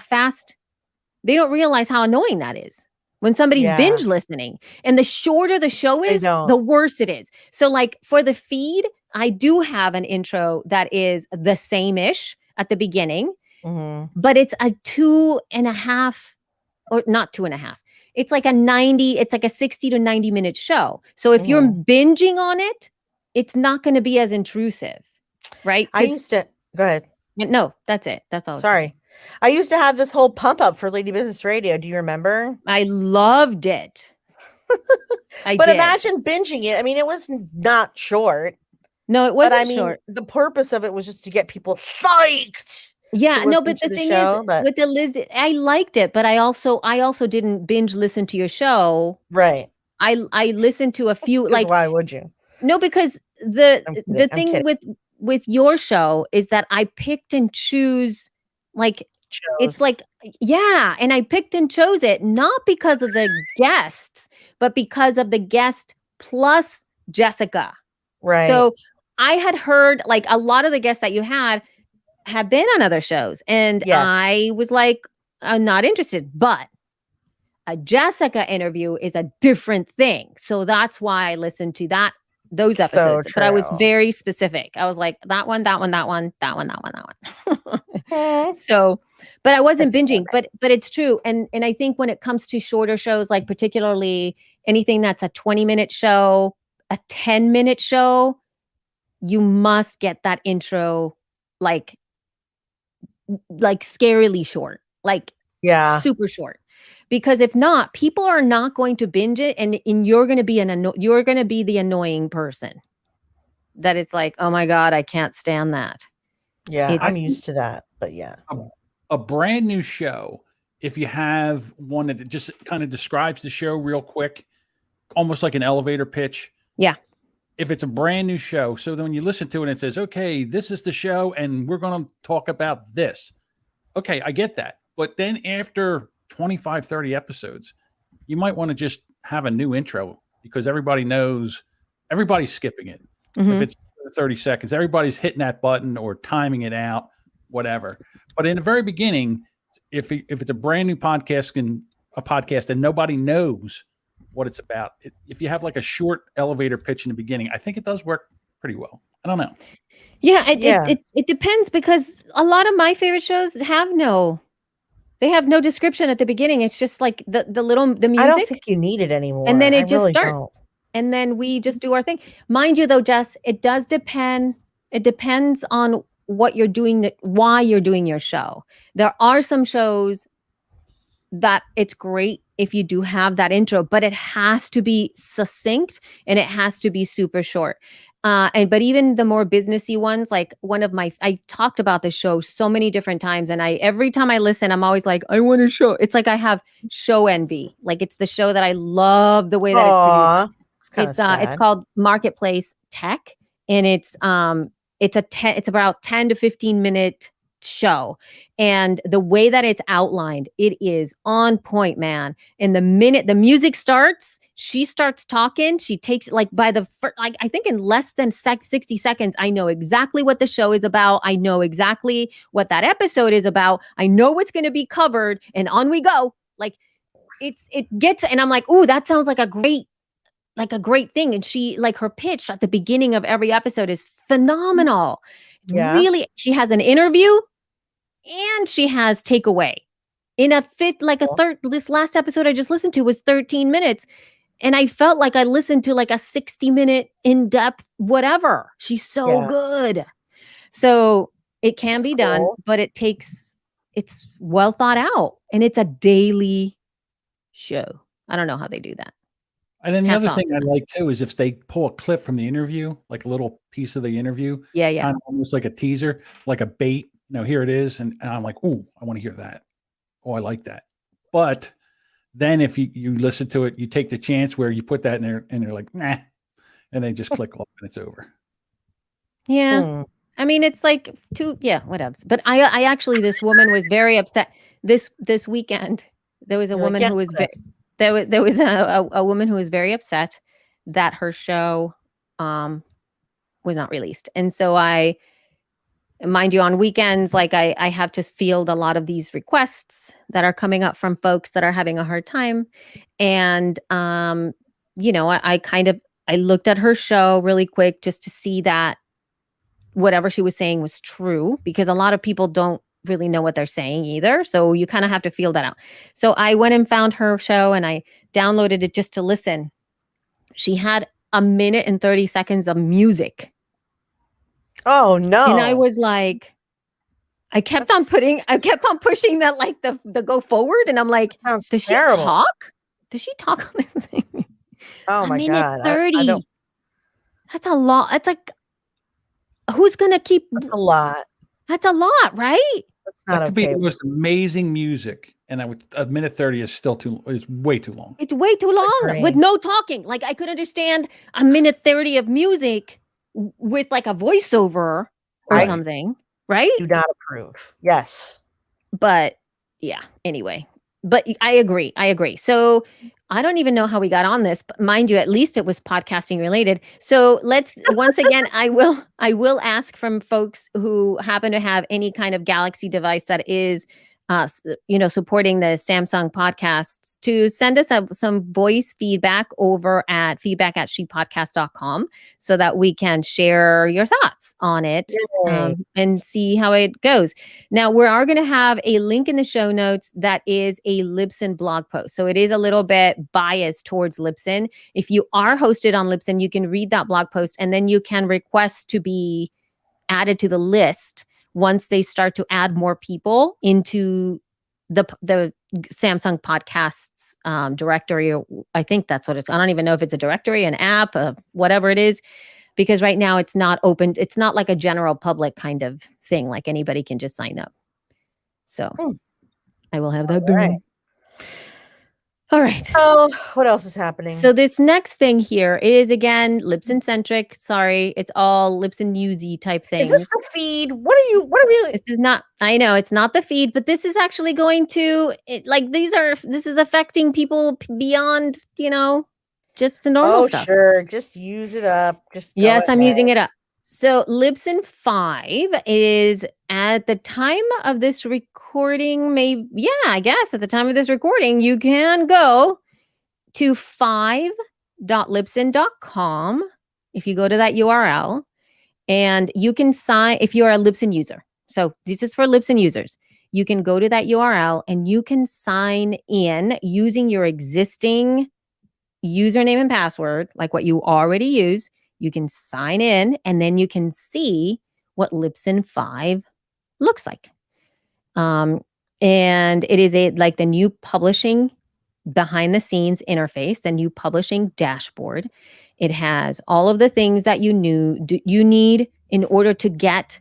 annoying that is. When somebody's binge listening, and the shorter the show is, the worse it is. So like for the feed, I do have an intro that is the same-ish at the beginning, but it's a 2.5 or not 2.5. It's like a 60 to 90 minute show. So if you're binging on it, it's not going to be as intrusive, right? I used to, go ahead. No, that's it. That's all. Sorry. I used to have this whole pump up for Lady Business Radio. Do you remember? I loved it. But imagine binging it. I mean, it was not short. No, it wasn't short. The purpose of it was just to get people psyched. Yeah, no, but the thing is, with the Liz, I liked it, but I also didn't binge listen to your show. Right. I listened to a few. Like, why would you? No, because the thing with your show is that I picked and choose. Like it's like, yeah. And I picked and chose it, not because of the guests, but because of the guest plus Jessica. Right. So I had heard like a lot of the guests that you have been on other shows. And I was like, I'm not interested, but a Jessica interview is a different thing. So that's why I listened to those episodes. But I was very specific. I was like, that one. So, but I wasn't binging, but it's true. And I think when it comes to shorter shows, like particularly anything that's a 20-minute show, a 10-minute show, you must get that intro like scarily short, like super short. Because if not, people are not going to binge it, and you're going to be the annoying person. That it's like, oh my God, I can't stand that. Yeah, I'm used to that, but yeah. A brand new show, if you have one that just kind of describes the show real quick, almost like an elevator pitch. Yeah. If it's a brand new show, so then when you listen to it, it says, okay, this is the show, and we're going to talk about this. Okay, I get that. But then after 25, 30 episodes, you might want to just have a new intro because everybody's skipping it. If it's 30 seconds, everybody's hitting that button or timing it out, whatever. But in the very beginning, if it's a brand new podcast and nobody knows what it's about, if you have like a short elevator pitch in the beginning, I think it does work pretty well. I don't know. Yeah, it depends, because a lot of my favorite shows have no description at the beginning. It's just like the music. I don't think you need it anymore. And then it just starts. And then we just do our thing. Mind you though, Jess, it does depend. It depends on what you're doing, why you're doing your show. There are some shows that it's great if you do have that intro, but it has to be succinct and it has to be super short. But even the more businessy ones, like I talked about the show so many different times, and every time I listen, I'm always like, I want to show. It's like I have show envy. Like it's the show that I love the way that it's produced. It's called Marketplace Tech, and it's about 10 to 15 minute show, and the way that it's outlined, it is on point, man. And the minute the music starts, she starts talking, she takes like I think in less than 60 seconds, I know exactly what the show is about. I know exactly what that episode is about. I know what's going to be covered, and on we go. Like and I'm like, ooh, that sounds like a great thing. And she, like, her pitch at the beginning of every episode is phenomenal. Yeah. Really, she has an interview and she has takeaway in a third. This last episode I just listened to was 13 minutes. And I felt like I listened to like a 60-minute in-depth whatever. She's so good. So it can be done, but it's well thought out, and it's a daily show. I don't know how they do that. And then the other thing I like too is if they pull a clip from the interview, like a little piece of the interview, kind of almost like a teaser, like a bait. Here it is, and I'm like, ooh, I want to hear that. Oh, I like that. But then if you listen to it, you take the chance where you put that in there, and they're like, nah, and they just click off, and it's over. Yeah, I mean, it's like whatever. But I actually, this woman was very upset this weekend. There was a woman who was there was a woman who was very upset that her show was not released. And so mind you, on weekends, like I have to field a lot of these requests that are coming up from folks that are having a hard time. And you know, I looked at her show really quick just to see that whatever she was saying was true, because a lot of people don't really know what they're saying either. So you kind of have to feel that out. So I went and found her show and I downloaded it just to listen. She had 1 minute and 30 seconds of music. Oh no. And I was like, I kept on pushing that, like the go forward. And I'm like, does she talk? Does she talk on this thing? Oh my God. 30. That's a lot. It's like, who's going to keep? That's a lot. That's a lot, right? That's not that could be the most amazing music. And 1 minute 30 is way too long. It's way too long with no talking. Like I could understand 1 minute 30 of music with like a voiceover or something, right? Do not approve. Yes. But yeah, anyway. But I agree. So I don't even know how we got on this, but mind you, at least it was podcasting related. So let's once again, I will ask from folks who happen to have any kind of Galaxy device that is supporting the Samsung podcasts to send us some voice feedback over at feedback@shepodcast.com so that we can share your thoughts on it and see how it goes. Now, we are going to have a link in the show notes that is a Libsyn blog post. So it is a little bit biased towards Libsyn. If you are hosted on Libsyn, you can read that blog post and then you can request to be added to the list once they start to add more people into the Samsung podcasts directory. Or I think that's what it's. I don't even know if it's a directory, an app, whatever it is, because right now it's not open. It's not like a general public kind of thing. Like anybody can just sign up. So I will have that done. All right. Oh, what else is happening? So this next thing here is again Libsyn centric. Sorry, it's all Libsyn newsy type things. Is this the feed? What are we? This is not. I know it's not the feed, but this is actually going to this is affecting people beyond just the normal stuff. Oh sure, just use it up. Yes, I'm using it up. So Libsyn 5 is at the time of this recording, I guess at the time of this recording, you can go to 5.libsyn.com if you go to that URL and you can sign if you're a Libsyn user. So this is for Libsyn users. You can go to that URL and you can sign in using your existing username and password, like what you already use. You can sign in and then you can see what Libsyn 5 looks like. And it is like the new publishing behind the scenes interface, the new publishing dashboard. It has all of the things that you need in order to get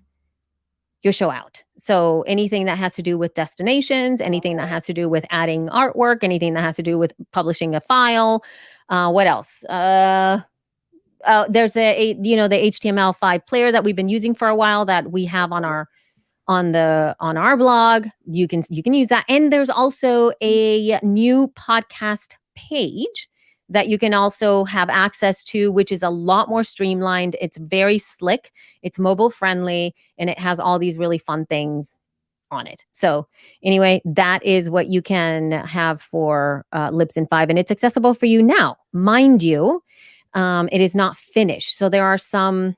your show out. So anything that has to do with destinations, anything that has to do with adding artwork, anything that has to do with publishing a file. What else? There's the HTML5 player that we've been using for a while that we have on our blog. You can use that. And there's also a new podcast page that you can also have access to, which is a lot more streamlined. It's very slick. It's mobile friendly, and it has all these really fun things on it. So anyway, that is what you can have for Libsyn 5, and it's accessible for you now. Mind you, it is not finished. So there are some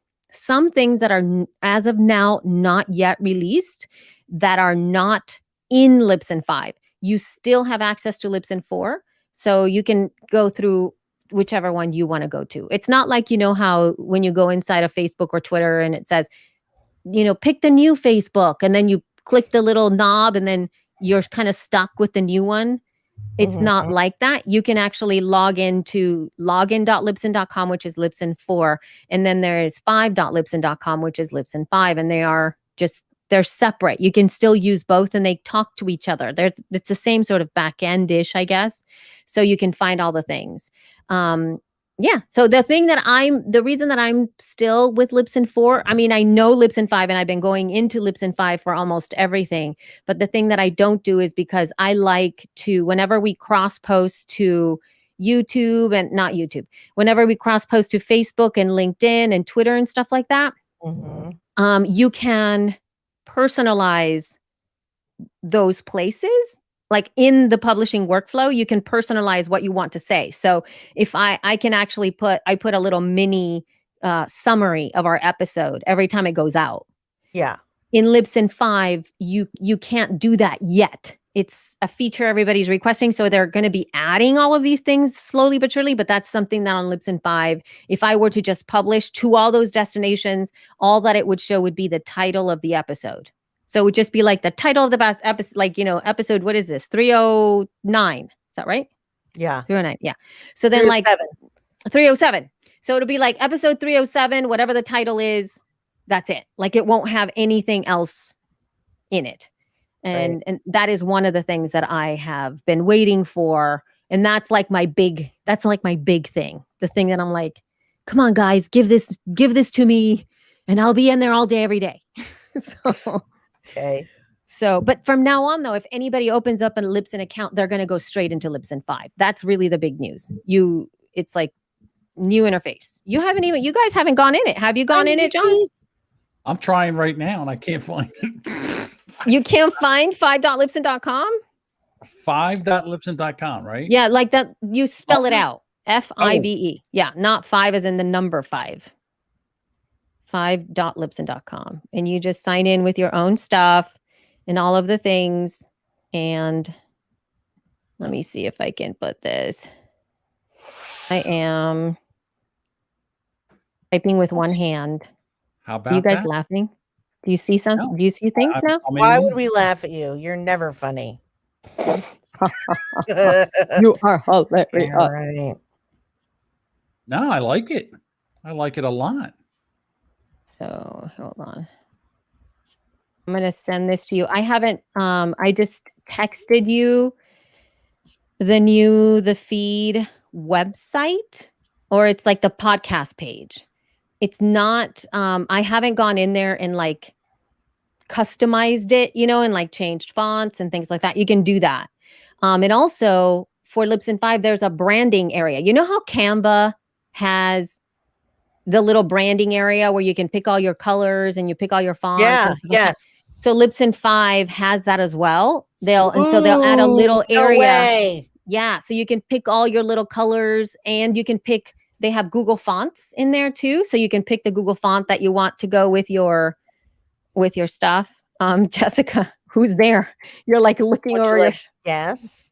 things that are, as of now, not yet released that are not in Libsyn 5. You still have access to Libsyn 4. So you can go through whichever one you want to go to. It's not like, how when you go inside of Facebook or Twitter and it says, pick the new Facebook, and then you click the little knob and then you're kind of stuck with the new one. It's not like that. You can actually log into login.libsyn.com, which is Libsyn 4. And then there is 5.libsyn.com, which is Libsyn 5. And they're separate. You can still use both and they talk to each other. It's the same sort of back end-ish, I guess. So you can find all the things. Yeah. So the reason that I'm still with Libsyn 4, I mean, I know Libsyn 5 and I've been going into Libsyn 5 for almost everything. But the thing that I don't do is because I like to, whenever we cross post to YouTube and not YouTube, whenever we cross post to Facebook and LinkedIn and Twitter and stuff like that, you can personalize those places. Like in the publishing workflow, you can personalize what you want to say. So if I can actually put a little mini summary of our episode every time it goes out. Yeah. In Libsyn 5, you can't do that yet. It's a feature everybody's requesting. So they're going to be adding all of these things slowly but surely. But that's something that on Libsyn 5, if I were to just publish to all those destinations, all that it would show would be the title of the episode. So it would just be like the title of the best episode, like, episode, what is this? 309. Is that right? Yeah. 309. Yeah. So then like 307. So it'll be like episode 307, whatever the title is, that's it. Like it won't have anything else in it. And that is one of the things that I have been waiting for. And that's like my big thing. The thing that I'm like, come on, guys, give this to me and I'll be in there all day, every day. So okay. So, but from now on, though, if anybody opens up a Libsyn account, they're going to go straight into Libsyn 5. That's really the big news. It's like new interface. You guys haven't gone in it. Have you gone in it, John? I'm trying right now and I can't find it. You can't find 5.libsyn.com? 5.libsyn.com, right? Yeah, like that. You spell it out. FIBE. Yeah, not 5 as in the number 5. 5.libsyn.com. And you just sign in with your own stuff and all of the things. And let me see if I can put this. I am typing with one hand. How about you guys that? laughing? Do you see some? No. Do you see things now? Why would we laugh at you? You're never funny. You are hilarious. All right. No, I like it. I like it a lot. So hold on. I'm going to send this to you. I haven't, I just texted you the feed website, or it's like the podcast page. It's not, I haven't gone in there and like customized it, and like changed fonts and things like that. You can do that. And also for Libsyn 5, there's a branding area. You know how Canva has the little branding area where you can pick all your colors and you pick all your fonts? Yeah, yes. So Libsyn 5 has that as well. They'll add a little area. No way. Yeah, so you can pick all your little colors, and you can pick, they have Google Fonts in there too, so you can pick the Google font that you want to go with your stuff. Jessica, who's there? You're like looking over your... Yes.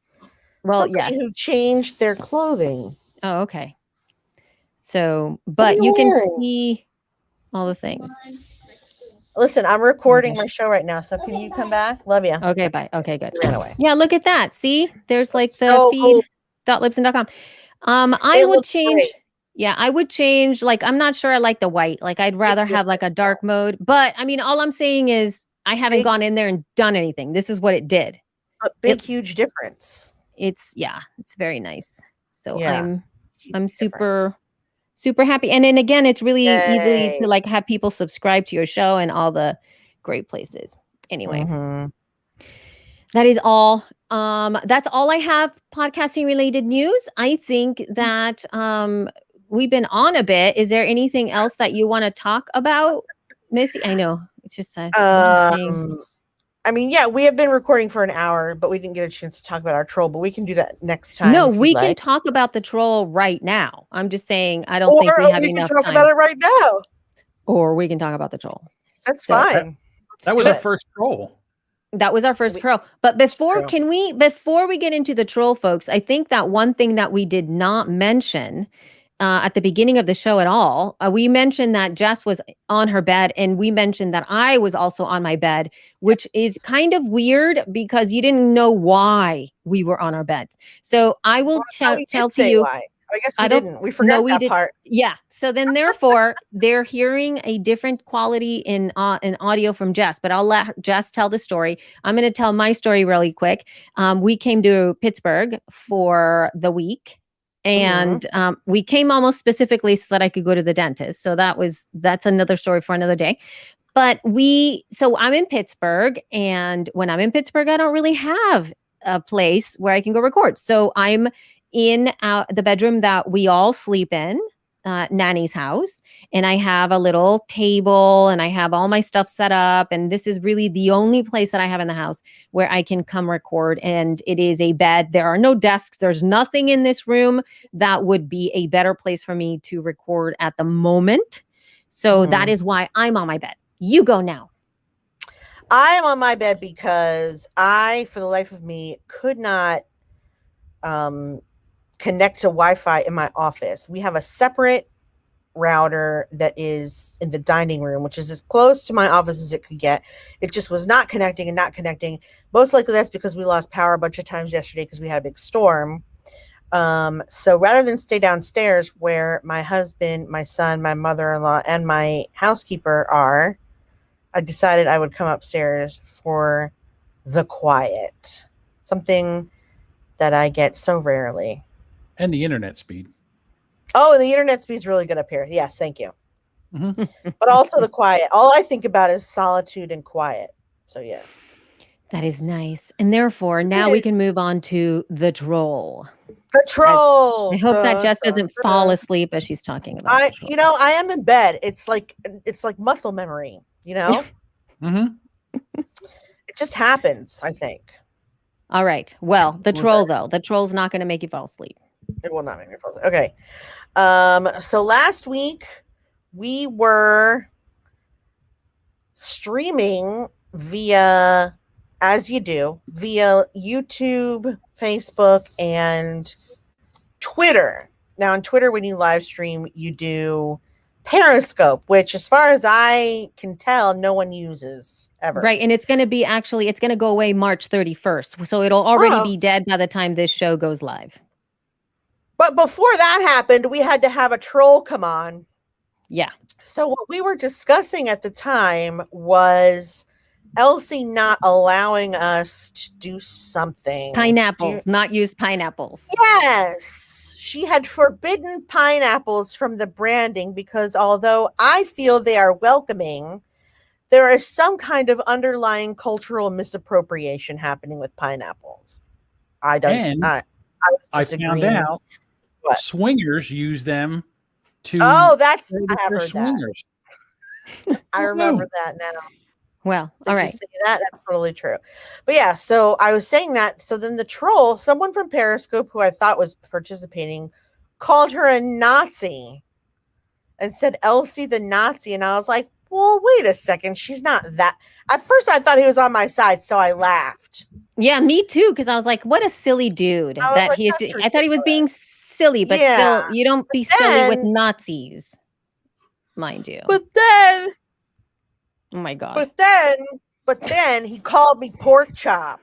Well, somebody who changed their clothing. Oh, okay. So, but you can see all the things. Listen, I'm recording my show right now, so can you come back? Love you. Okay, bye. Okay, good. Ran away. Yeah, look at that. See, there's like So the feed.libsyn.com. I would change. Great. Yeah, I would change. Like, I'm not sure I like the white. Like, I'd rather have like a dark mode. But I mean, all I'm saying is I haven't gone in there and done anything. This is what it did. A big, huge difference. It's very nice. So Yeah. I'm super happy. And then again, it's really easy to like have people subscribe to your show and all the great places. Anyway, that is all. That's all I have podcasting related news. I think that we've been on a bit. Is there anything else that you want to talk about, Missy? I know it's just I mean, yeah, we have been recording for an hour, but we didn't get a chance to talk about our troll, but we can do that next time. No, we can talk about the troll right now. I'm just saying, I don't think we have enough time. Talk about it right now. Or we can talk about the troll. That's fine. That was our first troll. That was our first troll. But before we get into the troll, folks, I think that one thing that we did not mention at the beginning of the show at all, we mentioned that Jess was on her bed, and we mentioned that I was also on my bed, which is kind of weird because you didn't know why we were on our beds. So I will tell to you. Why. I guess we didn't. We forgot that part. Yeah. So then, therefore, they're hearing a different quality in audio from Jess. But I'll let Jess tell the story. I'm going to tell my story really quick. We came to Pittsburgh for the week. And we came almost specifically so that I could go to the dentist. So that's another story for another day. But so I'm in Pittsburgh, and when I'm in Pittsburgh, I don't really have a place where I can go record. So I'm in the bedroom that we all sleep in, Nanny's house, and I have a little table and I have all my stuff set up. And this is really the only place that I have in the house where I can come record. And it is a bed. There are no desks. There's nothing in this room that would be a better place for me to record at the moment. So that is why I'm on my bed. You go now. I am on my bed because I, for the life of me, could not connect to Wi-Fi in my office. We have a separate router that is in the dining room, which is as close to my office as it could get. It just was not connecting. Most likely that's because we lost power a bunch of times yesterday because we had a big storm. So rather than stay downstairs where my husband, my son, my mother-in-law, and my housekeeper are, I decided I would come upstairs for the quiet. Something that I get so rarely. And the internet speed. Oh, the internet speed's really good up here. Yes, thank you. But also the quiet. All I think about is solitude and quiet. So yeah. That is nice. And therefore, now we can move on to the troll. The troll. I hope that Jess doesn't fall asleep as she's talking about. I am in bed. It's like muscle memory, It just happens, I think. All right. Well, the troll, though. The troll's not going to make you fall asleep. It will not make me fall asleep. Okay. So last week we were streaming via, as you do, via YouTube, Facebook, and Twitter. Now on Twitter, when you live stream, you do Periscope, which as far as I can tell, no one uses ever. Right. And it's going to go away March 31st. So it'll already be dead by the time this show goes live. But before that happened, we had to have a troll come on. Yeah. So what we were discussing at the time was Elsie not allowing us to do something. Pineapples, not use pineapples. Yes. She had forbidden pineapples from the branding because although I feel they are welcoming, there is some kind of underlying cultural misappropriation happening with pineapples. I found out swingers use them to. Oh, I have heard swingers. That. I remember that now. Well, all right. That's totally true. But yeah, so I was saying that. So then the troll, someone from Periscope who I thought was participating, called her a Nazi and said Elsie the Nazi. And I was like, well, wait a second. She's not that. At first, I thought he was on my side, so I laughed. Yeah, me too. Because I was like, what a silly dude that he is. I thought he was being silly, but still, you don't be silly with Nazis, mind you. But then. Oh my God. But then he called me pork chop.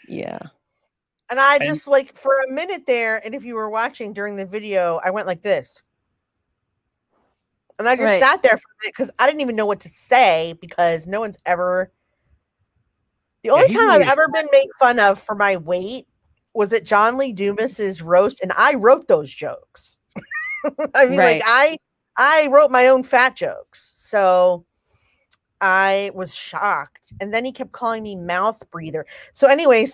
Yeah. And I just like for a minute there, and if you were watching during the video, I went like this. And I just sat there for a minute because I didn't even know what to say because no one's ever. The only time I've ever been made fun of for my weight was at John Lee Dumas's roast, and I wrote those jokes. I mean, like I wrote my own fat jokes. So I was shocked. And then he kept calling me mouth breather. So anyway,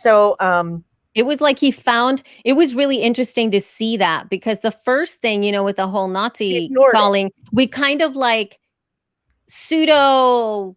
it was like it was really interesting to see that because the first thing, with the whole Nazi calling, we kind of like pseudo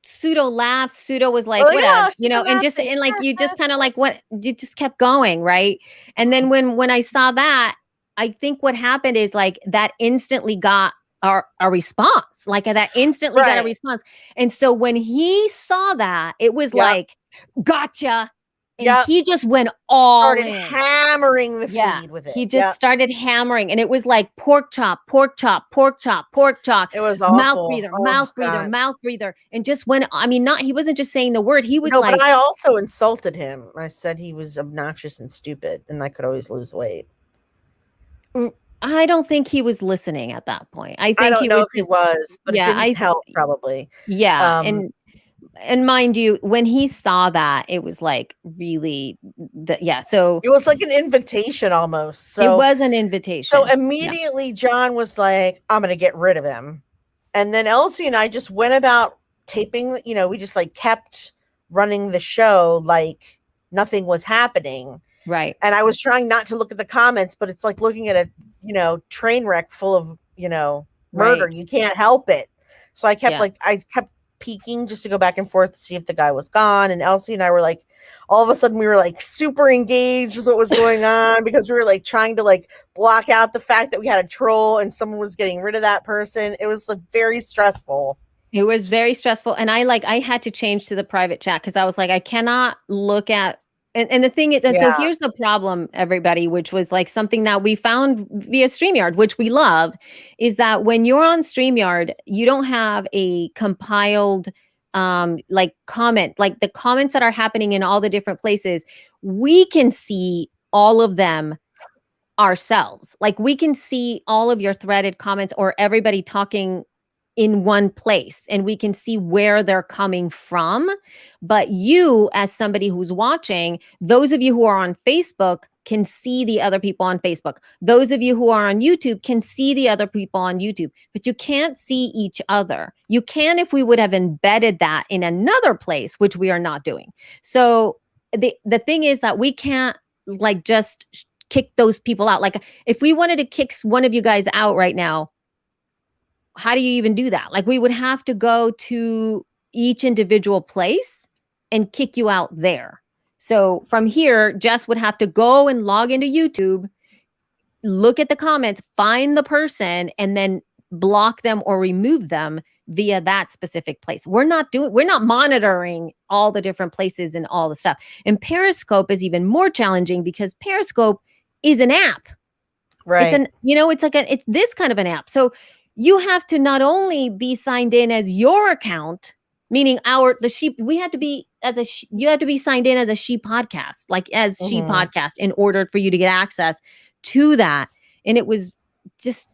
laughed, pseudo was like, whatever, and like, you just kind of like, what, you just kept going. Right. And then when I saw that, I think what happened is like that instantly got our response, like that instantly got a response. And so when he saw that, it was like, gotcha. And he just went all in. Hammering the feed with it. He just started hammering. And it was like pork chop, pork chop, pork chop, pork chop. It was awful. Mouth breather, mouth breather, mouth breather. And just went, he wasn't just saying the word. He was like. But I also insulted him. I said he was obnoxious and stupid and I could always lose weight. I don't think he was listening at that point. I think he was. But it didn't help probably. Yeah. and mind you, when he saw that, it was like really, so it was like an invitation almost. So it was an invitation. So immediately John was like, I'm going to get rid of him. And then Elsie and I just went about taping, we just like kept running the show like nothing was happening. Right. And I was trying not to look at the comments, but it's like looking at a, train wreck full of, murder. Right. You can't help it. So I kept I kept peeking just to go back and forth to see if the guy was gone. And Elsie and I were like, all of a sudden we were like super engaged with what was going on because we were like trying to like block out the fact that we had a troll and someone was getting rid of that person. It was like very stressful. It was very stressful. And I had to change to the private chat because I was like, I cannot look at, and the thing is, and so here's the problem, everybody, which was like something that we found via StreamYard, which we love, is that when you're on StreamYard, you don't have a compiled like comment, like the comments that are happening in all the different places. We can see all of them ourselves. Like we can see all of your threaded comments or everybody talking in one place, and we can see where they're coming from. But you, as somebody who's watching, those of you who are on Facebook can see the other people on Facebook. Those of you who are on YouTube can see the other people on YouTube, but you can't see each other. You can if we would have embedded that in another place, which we are not doing. So the thing is that we can't like just kick those people out. Like if we wanted to kick one of you guys out right now, how do you even do that? Like we would have to go to each individual place and kick you out there. So from here, Jess would have to go and log into YouTube, look at the comments, find the person, and then block them or remove them via that specific place. We're not monitoring all the different places and all the stuff. And Periscope is even more challenging because Periscope is an app. Right. It's this kind of an app. So you have to not only be signed in as your account, meaning the sheep, you have to be signed in as a She Podcast, like as She Podcast, in order for you to get access to that. And it was just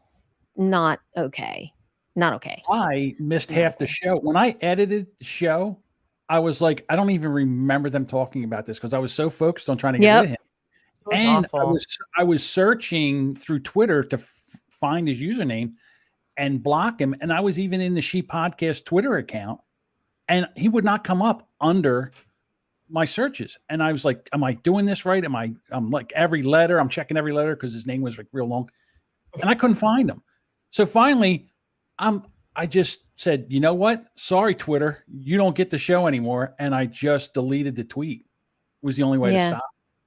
not okay. Not okay. I missed half the show. When I edited the show, I was like, I don't even remember them talking about this because I was so focused on trying to get rid of him. And I was searching through Twitter to find his username and block him. And I was even in the She Podcast Twitter account, and he would not come up under my searches. And I was like, am I doing this right? I'm like I'm checking every letter because his name was like real long, and I couldn't find him. So finally, I just said, you know what? Sorry, Twitter, you don't get the show anymore. And I just deleted the tweet. It was the only way to stop.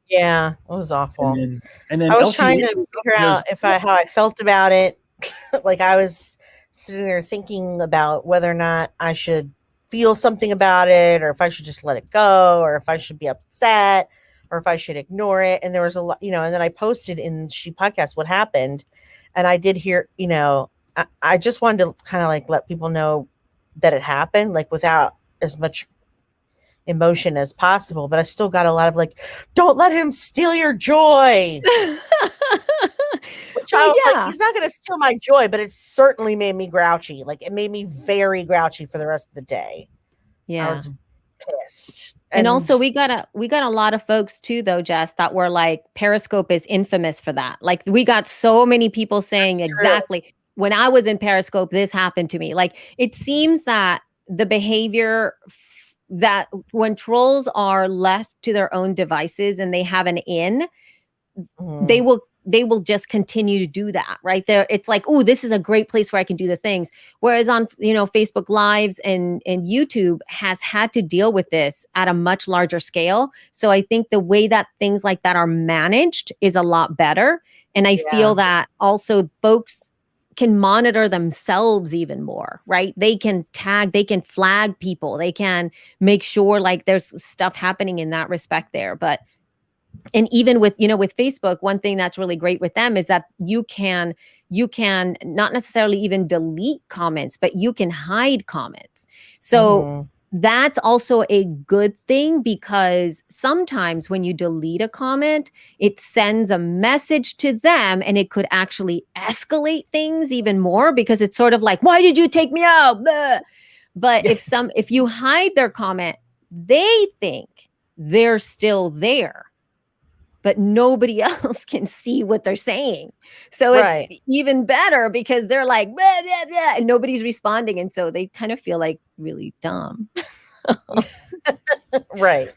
Yeah, it was awful. And then I was trying to figure out how I felt about it. Like I was sitting there thinking about whether or not I should feel something about it, or if I should just let it go, or if I should be upset, or if I should ignore it. And there was a lot, and then I posted in She Podcast what happened. And I did hear, I just wanted to kind of like let people know that it happened, like without as much emotion as possible. But I still got a lot of like, don't let him steal your joy. Which I was like, he's not going to steal my joy, but it certainly made me grouchy. Like it made me very grouchy for the rest of the day. Yeah. I was pissed. And also we got a lot of folks too, though, Jess, that were like, Periscope is infamous for that. Like we got so many people saying exactly, when I was in Periscope, this happened to me. Like it seems that the behavior that when trolls are left to their own devices and they have an in, they will just continue to do that right there. It's like, oh, this is a great place where I can do the things. Whereas on, Facebook Lives and YouTube has had to deal with this at a much larger scale. So I think the way that things like that are managed is a lot better. And I feel that also folks can monitor themselves even more, right? They can tag, they can flag people, they can make sure like there's stuff happening in that respect there. But and even with, with Facebook, one thing that's really great with them is that you can not necessarily even delete comments, but you can hide comments. So that's also a good thing, because sometimes when you delete a comment, it sends a message to them and it could actually escalate things even more, because it's sort of like, why did you take me out? Blah. But if you hide their comment, they think they're still there, but nobody else can see what they're saying. So it's even better because they're like, blah, blah, blah, and nobody's responding. And so they kind of feel like really dumb. Right.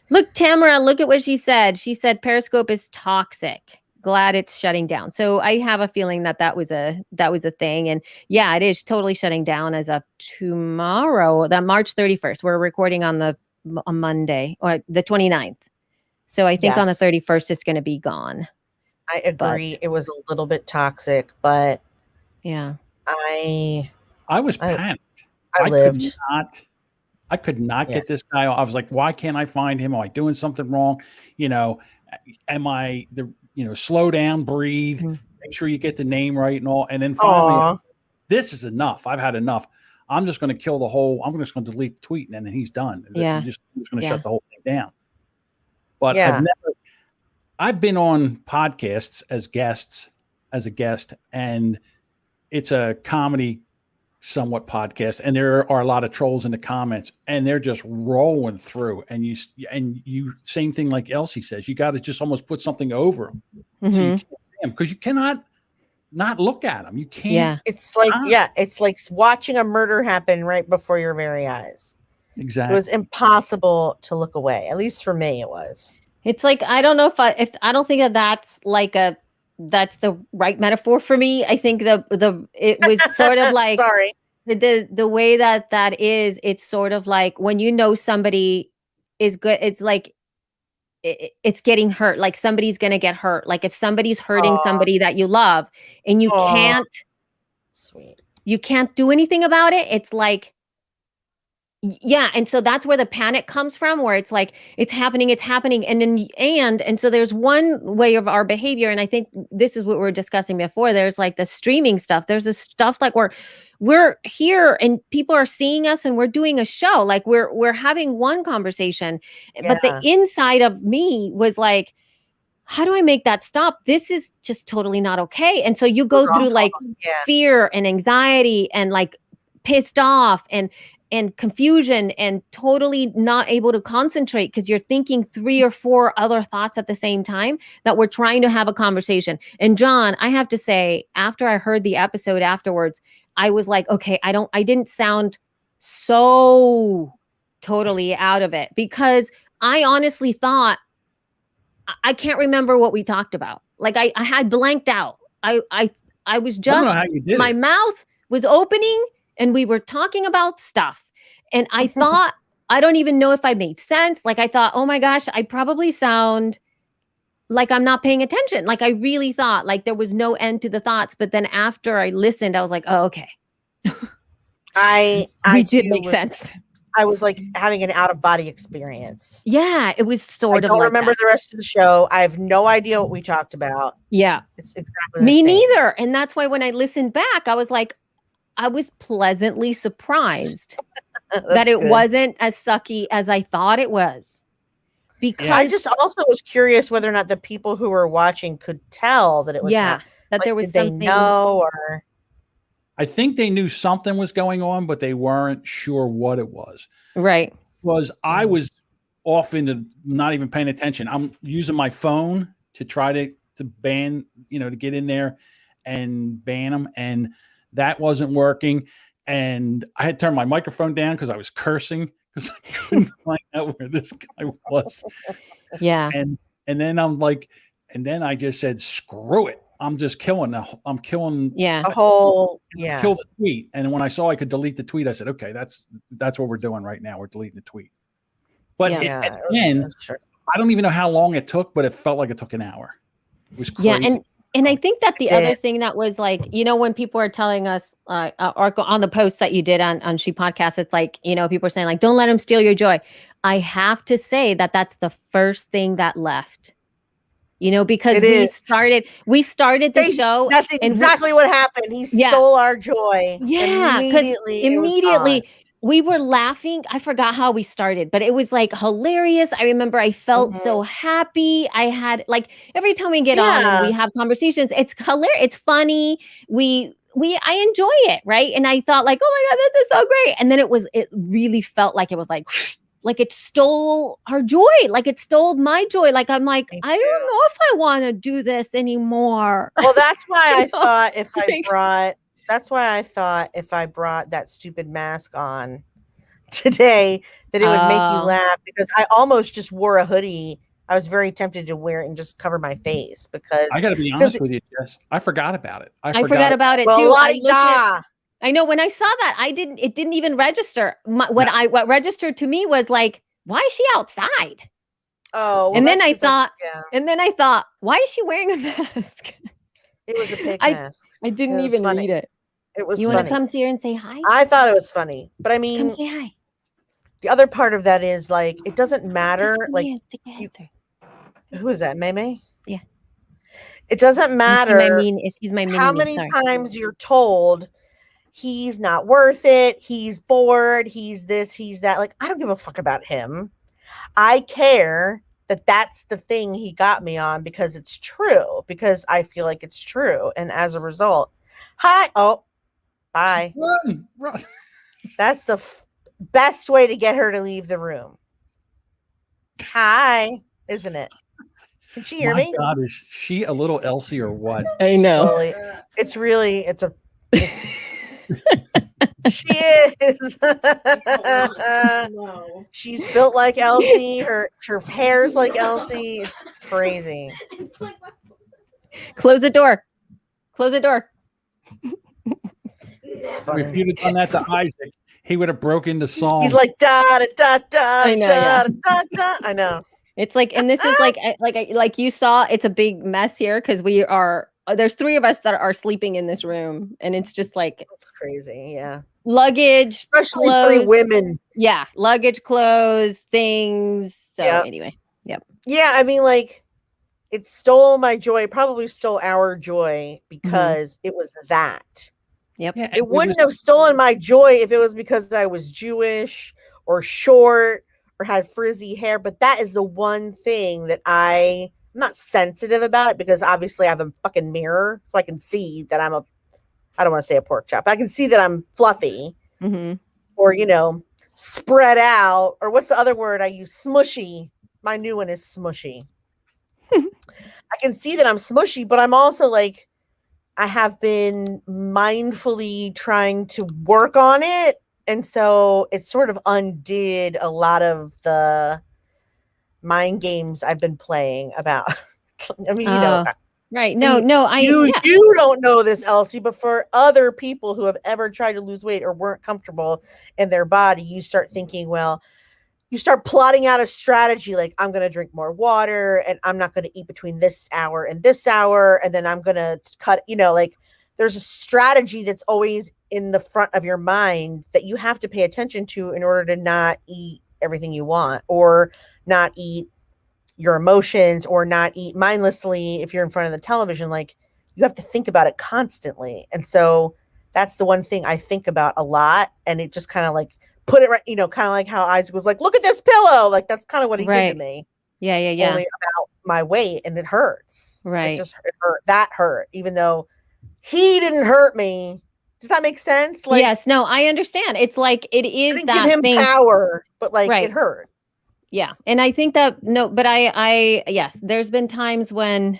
Look, Tamara, look at what she said. She said Periscope is toxic. Glad it's shutting down. So I have a feeling that was a thing. And yeah, it is totally shutting down as of tomorrow, that March 31st. We're recording on a Monday or the 29th. So I think on the 31st it's going to be gone. I agree. It was a little bit toxic, but yeah, I was panicked. I could not get this guy. I was like, why can't I find him? Am I doing something wrong? Am I slow down, breathe, make sure you get the name right and all. And then finally, this is enough. I've had enough. I'm just going to kill I'm just going to delete the tweet and then he's done. Yeah. I'm just going to shut the whole thing down. But I've been on podcasts as a guest, and it's a comedy somewhat podcast, and there are a lot of trolls in the comments, and they're just rolling through. And you same thing like Elsie says, you got to just almost put something over them so you can't see them, because you cannot not look at them. You can't. Yeah. It's like it's like watching a murder happen right before your very eyes. Exactly. It was impossible to look away. At least for me, it was. It's like, I don't know if I don't think that's the right metaphor for me. I think it was sort of like the way that is, it's sort of like when somebody is good, it's like it's getting hurt, like somebody's gonna get hurt, like if somebody's hurting somebody that you love and you can't do anything about it, it's like, yeah. And so that's where the panic comes from, where it's like, it's happening. And so there's one way of our behavior. And I think this is what we were discussing before. There's like the streaming stuff. There's this stuff like we're here and people are seeing us and we're doing a show. Like we're having one conversation, but the inside of me was like, how do I make that stop? This is just totally not okay. And so you go through like fear and anxiety and like pissed off and confusion and totally not able to concentrate because you're thinking 3 or 4 other thoughts at the same time that we're trying to have a conversation. And John, I have to say, after I heard the episode afterwards, I was like, okay, I didn't sound so totally out of it, because I honestly thought I can't remember what we talked about. Like I had blanked out. I was just, my mouth was opening and we were talking about stuff. And I thought, I don't even know if I made sense. Like I thought, oh my gosh, I probably sound like I'm not paying attention. Like I really thought like there was no end to the thoughts. But then after I listened, I was like, oh, okay. I did make sense. I was like having an out of body experience. Yeah, it was sort of. I don't like remember the rest of the show. I have no idea what we talked about. Yeah, it's exactly me neither. And that's why when I listened back, I was like, I was pleasantly surprised that it wasn't as sucky as I thought it was. Because I just also was curious whether or not the people who were watching could tell that it was that there was did something. They know, or I think they knew something was going on, but they weren't sure what it was. Right. Because I was off into not even paying attention. I'm using my phone to try to ban, to get in there and ban them. And that wasn't working. And I had turned my microphone down because I was cursing because I couldn't find out where this guy was. Yeah. And then I'm like, and then I just said, screw it. I'm just killing the whole kill the tweet. And when I saw I could delete the tweet, I said, okay, that's what we're doing right now. We're deleting the tweet. But at the end, I don't even know how long it took, but it felt like it took an hour. It was crazy. Yeah, and I think that the other thing that was like, when people are telling us or on the post that you did on She Podcast, it's like, people are saying like, don't let him steal your joy. I have to say that that's the first thing that left. Because we started the show. That's exactly what happened. He stole our joy. Yeah, immediately we were laughing. I forgot how we started, but it was like hilarious. I remember I felt so happy. I had like every time we get on and we have conversations, it's hilarious. It's funny. We I enjoy it, right? And I thought like, oh my God, this is so great. And then it really felt like it was like it stole our joy, like it stole my joy. Like I'm like, I don't know if I want to do this anymore. Well, that's why I thought if I brought that stupid mask on today, that it would make you laugh, because I almost just wore a hoodie. I was very tempted to wear it and just cover my face, because I got to be honest with you, Jess. I forgot about it. I forgot about it too. I know when I saw that, it didn't even register. What registered to me was like, why is she outside? Oh, well, and then I thought, why is she wearing a mask? It was a pig mask. I didn't even read it. It was. You want to come here and say hi? I thought it was funny, but I mean, come say hi. The other part of that is like, it doesn't matter. Like, who is that? May? Yeah. It doesn't matter. He's my how many times you're told he's not worth it. He's bored. He's this, he's that. Like, I don't give a fuck about him. I care that that's the thing he got me on, because it's true, because I feel like it's true. And as a result, hi. Oh, bye. Run. That's the best way to get her to leave the room. Hi, isn't it? Can she hear me? God, is she a little Elsie or what? I know. Totally. She is. She's built like Elsie. Her hair's like Elsie. It's crazy. Close the door. Close the door. If you'd have done that to Isaac, he would have broken the song. He's like da da da da I know, da da da. I know. It's like, and this is like you saw, it's a big mess here because there's 3 of us that are sleeping in this room, and it's just like, it's crazy. Yeah. Luggage, especially clothes, 3 women. Yeah. Luggage, clothes, things. So anyway. Yep. Yeah. I mean, like, it stole my joy. It probably stole our joy because it was that. Yep. Yeah, it wouldn't have stolen my joy if it was because I was Jewish or short or had frizzy hair. But that is the one thing that I'm not sensitive about it, because obviously I have a fucking mirror, so I can see that I don't want to say a pork chop. I can see that I'm fluffy or, spread out, or what's the other word I use? Smushy. My new one is smushy. I can see that I'm smushy, but I'm also like, I have been mindfully trying to work on it. And so it sort of undid a lot of the mind games I've been playing about. I mean, right. You don't know this, Elsie, but for other people who have ever tried to lose weight or weren't comfortable in their body, you start thinking, well, you start plotting out a strategy like, I'm going to drink more water, and I'm not going to eat between this hour, and then I'm going to cut, like there's a strategy that's always in the front of your mind that you have to pay attention to in order to not eat everything you want, or not eat your emotions, or not eat mindlessly if you're in front of the television. Like, you have to think about it constantly. And so that's the one thing I think about a lot. And it just kind of like put it right, kind of like how Isaac was like, look at this pillow. Like, that's kind of what he did to me. Yeah. Only about my weight, and it hurts. Right. It hurt. That hurt, even though he didn't hurt me. Does that make sense? Like, yes. No, I understand. It's like, it is that give him thing. Power, but like it hurt. Yeah. And I think that, but yes, there's been times when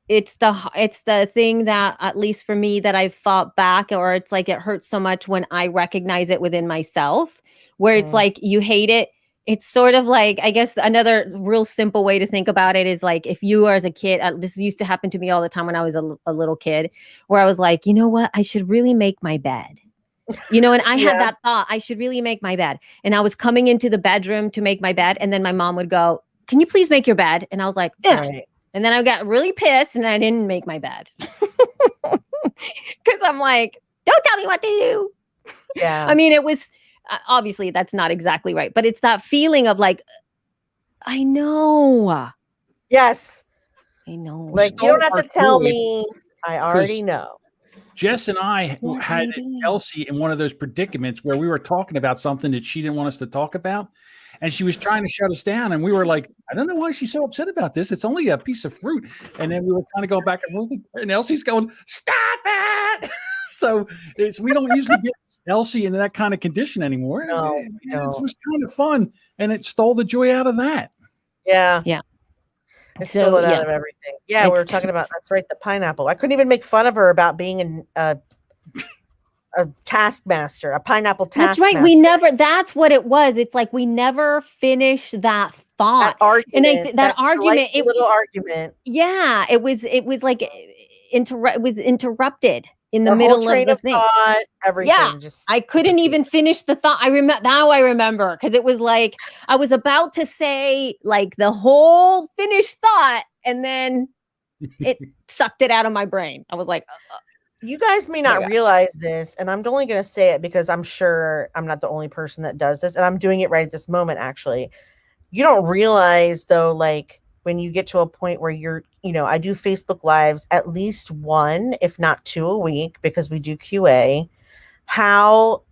it's the thing that, at least for me, that I fought back, or it's like, it hurts so much when I recognize it within myself, where it's like, you hate it. It's sort of like, I guess another real simple way to think about it is like, if you are as a kid, this used to happen to me all the time when I was a little kid, where I was like, you know what, I should really make my bed. And I had that thought, I should really make my bed. And I was coming into the bedroom to make my bed. And then my mom would go, can you please make your bed? And I was like, right. And then I got really pissed and I didn't make my bed. Because I'm like, don't tell me what to do. Yeah. I mean, it was, obviously that's not exactly right, but it's that feeling of like, I know. Yes. I know. Like, you don't have to tell me. I already know. Jess and I had Elsie in one of those predicaments where we were talking about something that she didn't want us to talk about. And she was trying to shut us down. And we were like, I don't know why she's so upset about this. It's only a piece of fruit. And then we were trying to go back and Elsie's going, stop it. So we don't usually get Elsie in that kind of condition anymore. No, It was kind of fun, and it stole the joy out of that. Yeah. Yeah. It stole it out of everything. Yeah, we were talking about, that's right, the pineapple. I couldn't even make fun of her about being a taskmaster, a pineapple taskmaster. That's right. We never, that's what it was. It's like we never finished that thought. That argument. And that argument, little argument. Yeah. It was like, it was interrupted in the middle of the thing. Thought, everything. Yeah, I couldn't even finish the thought. I remember because it was like I was about to say like the whole finished thought, and then it sucked it out of my brain. I was like, you guys may not realize this, and I'm only going to say it because I'm sure I'm not the only person that does this, and I'm doing it right at this moment. Actually, you don't realize though, like when you get to a point where you're, I do Facebook Lives at least one, if not two a week, because we do QA, how,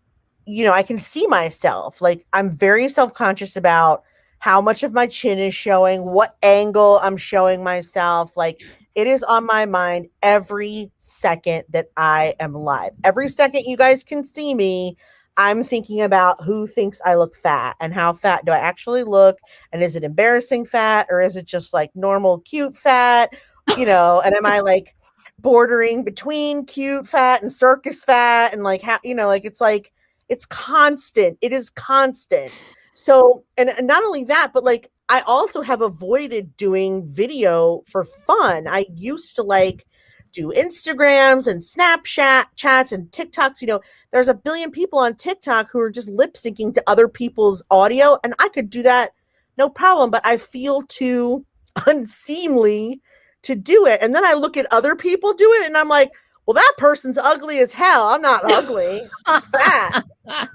I can see myself. Like I'm very self-conscious about how much of my chin is showing, what angle I'm showing myself. Like it is on my mind every second that I am live. Every second you guys can see me, I'm thinking about who thinks I look fat and how fat do I actually look, and is it embarrassing fat or is it just like normal cute fat, and am I like bordering between cute fat and circus fat, and like how, it's constant. It is constant. So, and not only that, but like I also have avoided doing video for fun. I used to like do Instagrams and Snapchat chats and TikToks. There's a billion people on TikTok who are just lip syncing to other people's audio, and I could do that no problem, but I feel too unseemly to do it. And then I look at other people do it and I'm like, well, that person's ugly as hell. I'm not ugly. I'm just fat. I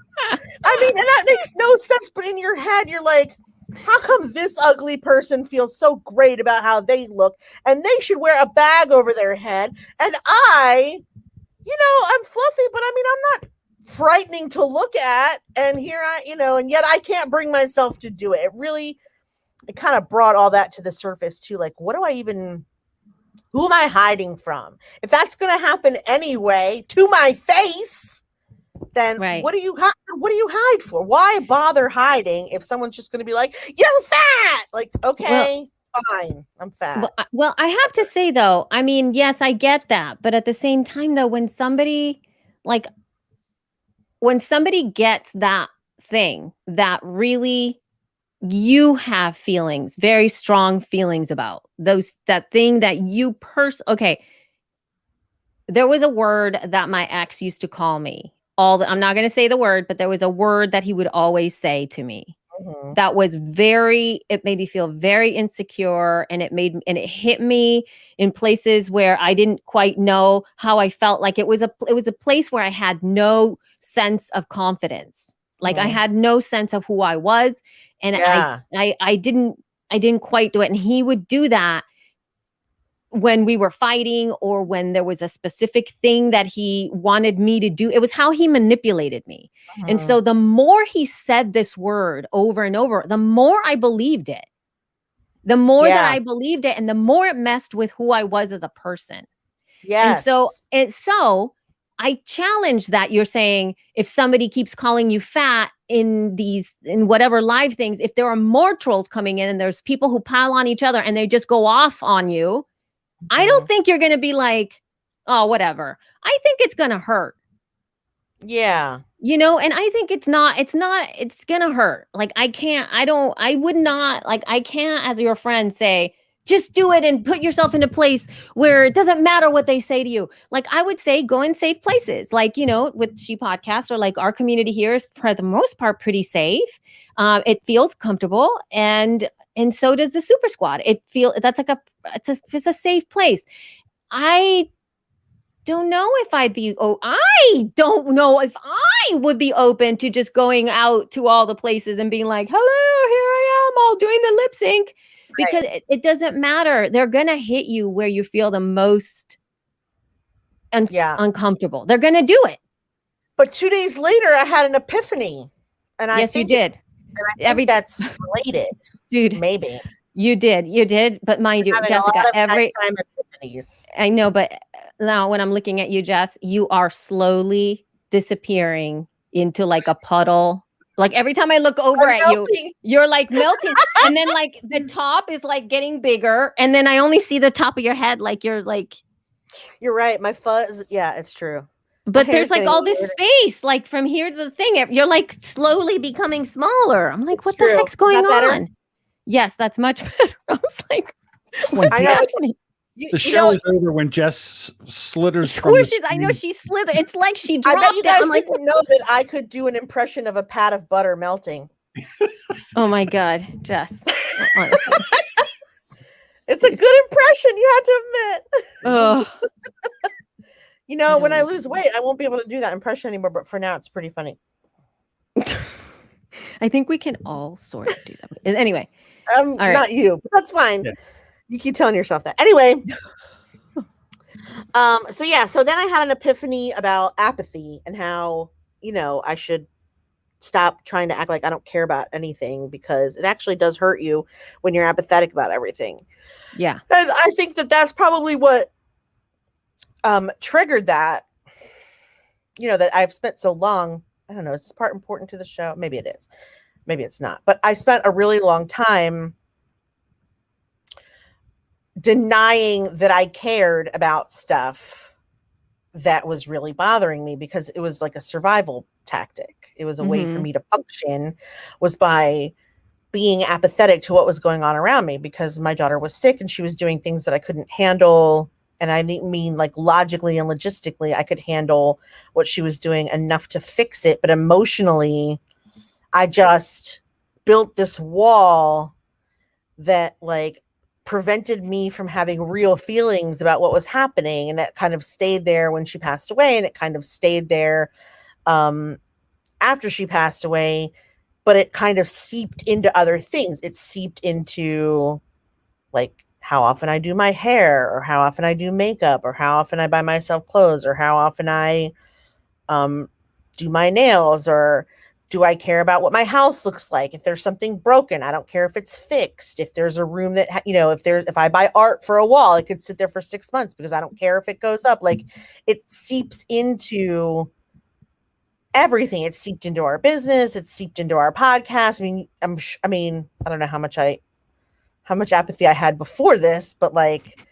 mean, and that makes no sense, but in your head, you're like, how come this ugly person feels so great about how they look and they should wear a bag over their head? And I'm fluffy, but I mean, I'm not frightening to look at. And here and yet I can't bring myself to do it. It kind of brought all that to the surface too. Like, who am I hiding from? If that's going to happen anyway to my face, then what do you hide for? Why bother hiding if someone's just going to be like, you're fat? Like, okay, fine, I'm fat. Well, I have to say though, I mean, yes, I get that. But at the same time though, when somebody gets that thing that really you have feelings, very strong feelings about that thing that you okay. There was a word that my ex used to call me. I'm not going to say the word, but there was a word that he would always say to me. Mm-hmm. That was it made me feel very insecure, and it hit me in places where I didn't quite know how I felt. Like it was a place where I had no sense of confidence. Like I had no sense of who I was, and I didn't quite do it. And he would do that when we were fighting or when there was a specific thing that he wanted me to do. It was how he manipulated me. And so the more he said this word over and over, the more I believed it. The more that I believed it, and the more it messed with who I was as a person. Yes. And so I challenge that. You're saying if somebody keeps calling you fat in whatever live things, if there are more trolls coming in and there's people who pile on each other and they just go off on you, I don't think you're going to be like, oh, whatever. I think it's going to hurt. Yeah. And I think it's going to hurt. Like I can't as your friend say, just do it and put yourself in a place where it doesn't matter what they say to you. Like I would say, go in safe places. Like, with She Podcast or like our community here is for the most part pretty safe. It feels comfortable, and so does the Super Squad. That's like it's a safe place. I don't know if I don't know if I would be open to just going out to all the places and being like, hello, here I am, all doing the lip sync. Because it doesn't matter. They're going to hit you where you feel the most uncomfortable. They're going to do it. But 2 days later, I had an epiphany. And yes, you did. I think that's related. Dude. Maybe. You did. But mind you, Jessica, every time epiphanies. I know, but now when I'm looking at you, Jess, you are slowly disappearing into like a puddle. Like every time I look over at you, you're like melting. And then like the top is like getting bigger. And then I only see the top of your head. Like you're right. My fuzz. Yeah, it's true. But there's like all this space, like from here to the thing. You're like slowly becoming smaller. I'm like, what the heck's going on? Yes, that's much better. I was like, what's happening? The show is over when Jess slithers squishes. I know she slithered. It's like she dropped. I bet you guys didn't know that I could do an impression of a pat of butter melting. Oh my God, Jess. It's a good impression, you have to admit. Oh. You know, when I lose weight, I won't be able to do that impression anymore, but for now it's pretty funny. I think we can all sort of do that. Anyway. Not you, but that's fine. Yeah. You keep telling yourself that. Anyway. So then I had an epiphany about apathy and how, you know, I should stop trying to act like I don't care about anything, because it actually does hurt you when you're apathetic about everything. Yeah. And I think that that's probably what triggered that, you know, that I've spent so long. I don't know. Is this part important to the show? Maybe it is. Maybe it's not. But I spent a really long time denying that I cared about stuff that was really bothering me, because it was like a survival tactic. It was a way for me to function, was by being apathetic to what was going on around me, because my daughter was sick and she was doing things that I couldn't handle. And I didn't mean like logically and logistically, I could handle what she was doing enough to fix it. But emotionally, I just built this wall that like prevented me from having real feelings about what was happening. And that kind of stayed there when she passed away. And it kind of stayed there after she passed away. But it kind of seeped into other things. It seeped into like how often I do my hair, or how often I do makeup, or how often I buy myself clothes, or how often I do my nails, or do I care about what my house looks like? If there's something broken, I don't care if it's fixed. If there's a room that, you know, if I buy art for a wall, it could sit there for 6 months because I don't care if it goes up. Like it seeps into everything. It seeped into our business. It seeped into our podcast. I mean, I don't know how much apathy I had before this, but like,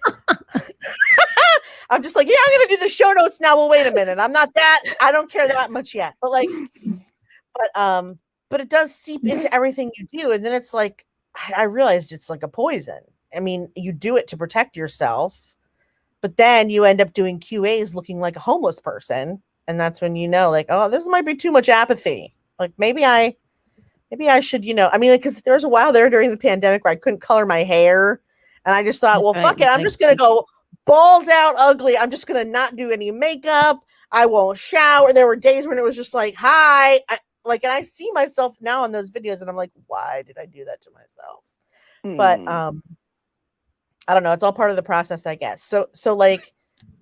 I'm just like, yeah, I'm going to do the show notes now. Well, wait a minute. I don't care that much yet, but like, but it does seep into everything you do. And then it's like, I realized it's like a poison. I mean, you do it to protect yourself, but then you end up doing QAs looking like a homeless person. And that's when you know, like, oh, this might be too much apathy. Like maybe I should, you know, I mean, like, cause there was a while there during the pandemic where I couldn't color my hair. And I just thought, well, fuck it. I'm just going to go balls out ugly. I'm just going to not do any makeup. I won't shower. There were days when it was just like, hi. And I see myself now on those videos and I'm like, why did I do that to myself? But I don't know. It's all part of the process, I guess. So like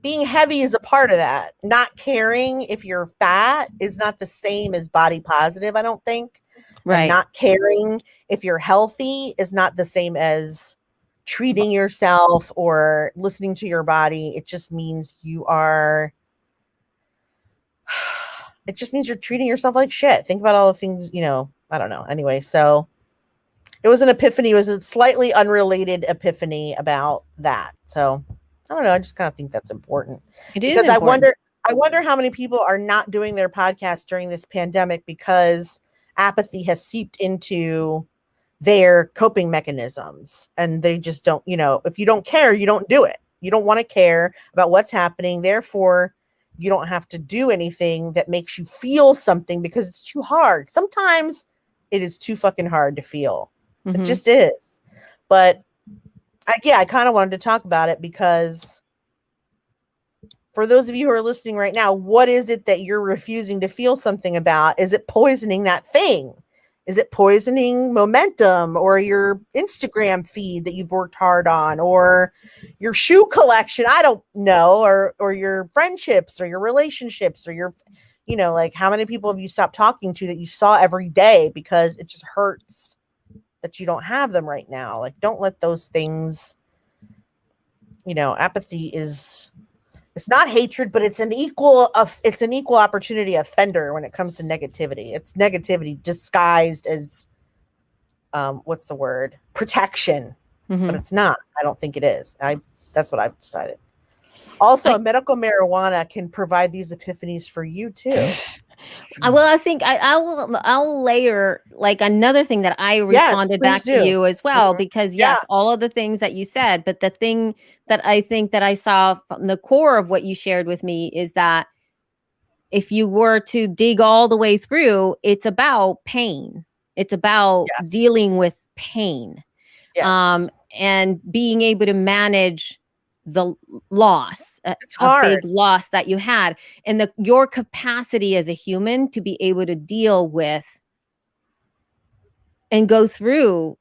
being heavy is a part of that. Not caring if you're fat is not the same as body positive, I don't think. Right. And not caring if you're healthy is not the same as treating yourself or listening to your body. It just means you're treating yourself like shit. Think about all the things, you know, I don't know. Anyway, so it was an epiphany. It was a slightly unrelated epiphany about that. So I don't know. I just kind of think that's important. It is because important. I wonder how many people are not doing their podcast during this pandemic because apathy has seeped into their coping mechanisms and they just don't, you know, if you don't care, you don't do it. You don't want to care about what's happening. Therefore, you don't have to do anything that makes you feel something because it's too hard. Sometimes it is too fucking hard to feel. Mm-hmm. It just is. But I kind of wanted to talk about it because for those of you who are listening right now, what is it that you're refusing to feel something about? Is it poisoning that thing? Is it poisoning momentum or your Instagram feed that you've worked hard on or your shoe collection? I don't know. Or your friendships or your relationships or your, you know, like how many people have you stopped talking to that you saw every day because it just hurts that you don't have them right now? Like, don't let those things, you know, apathy is It's not hatred, but it's an equal opportunity offender when it comes to negativity. It's negativity disguised as what's the word? Protection. But it's not. I don't think it is. That's what I've decided. Also, medical marijuana can provide these epiphanies for you too. Well, I think I'll layer like another thing that I responded back to you as well, because yes, all of the things that you said, but the thing that I think that I saw from the core of what you shared with me is that if you were to dig all the way through, it's about pain. It's about dealing with pain. Yes. And being able to manage the loss, a big loss that you had, and your capacity as a human to be able to deal with and go through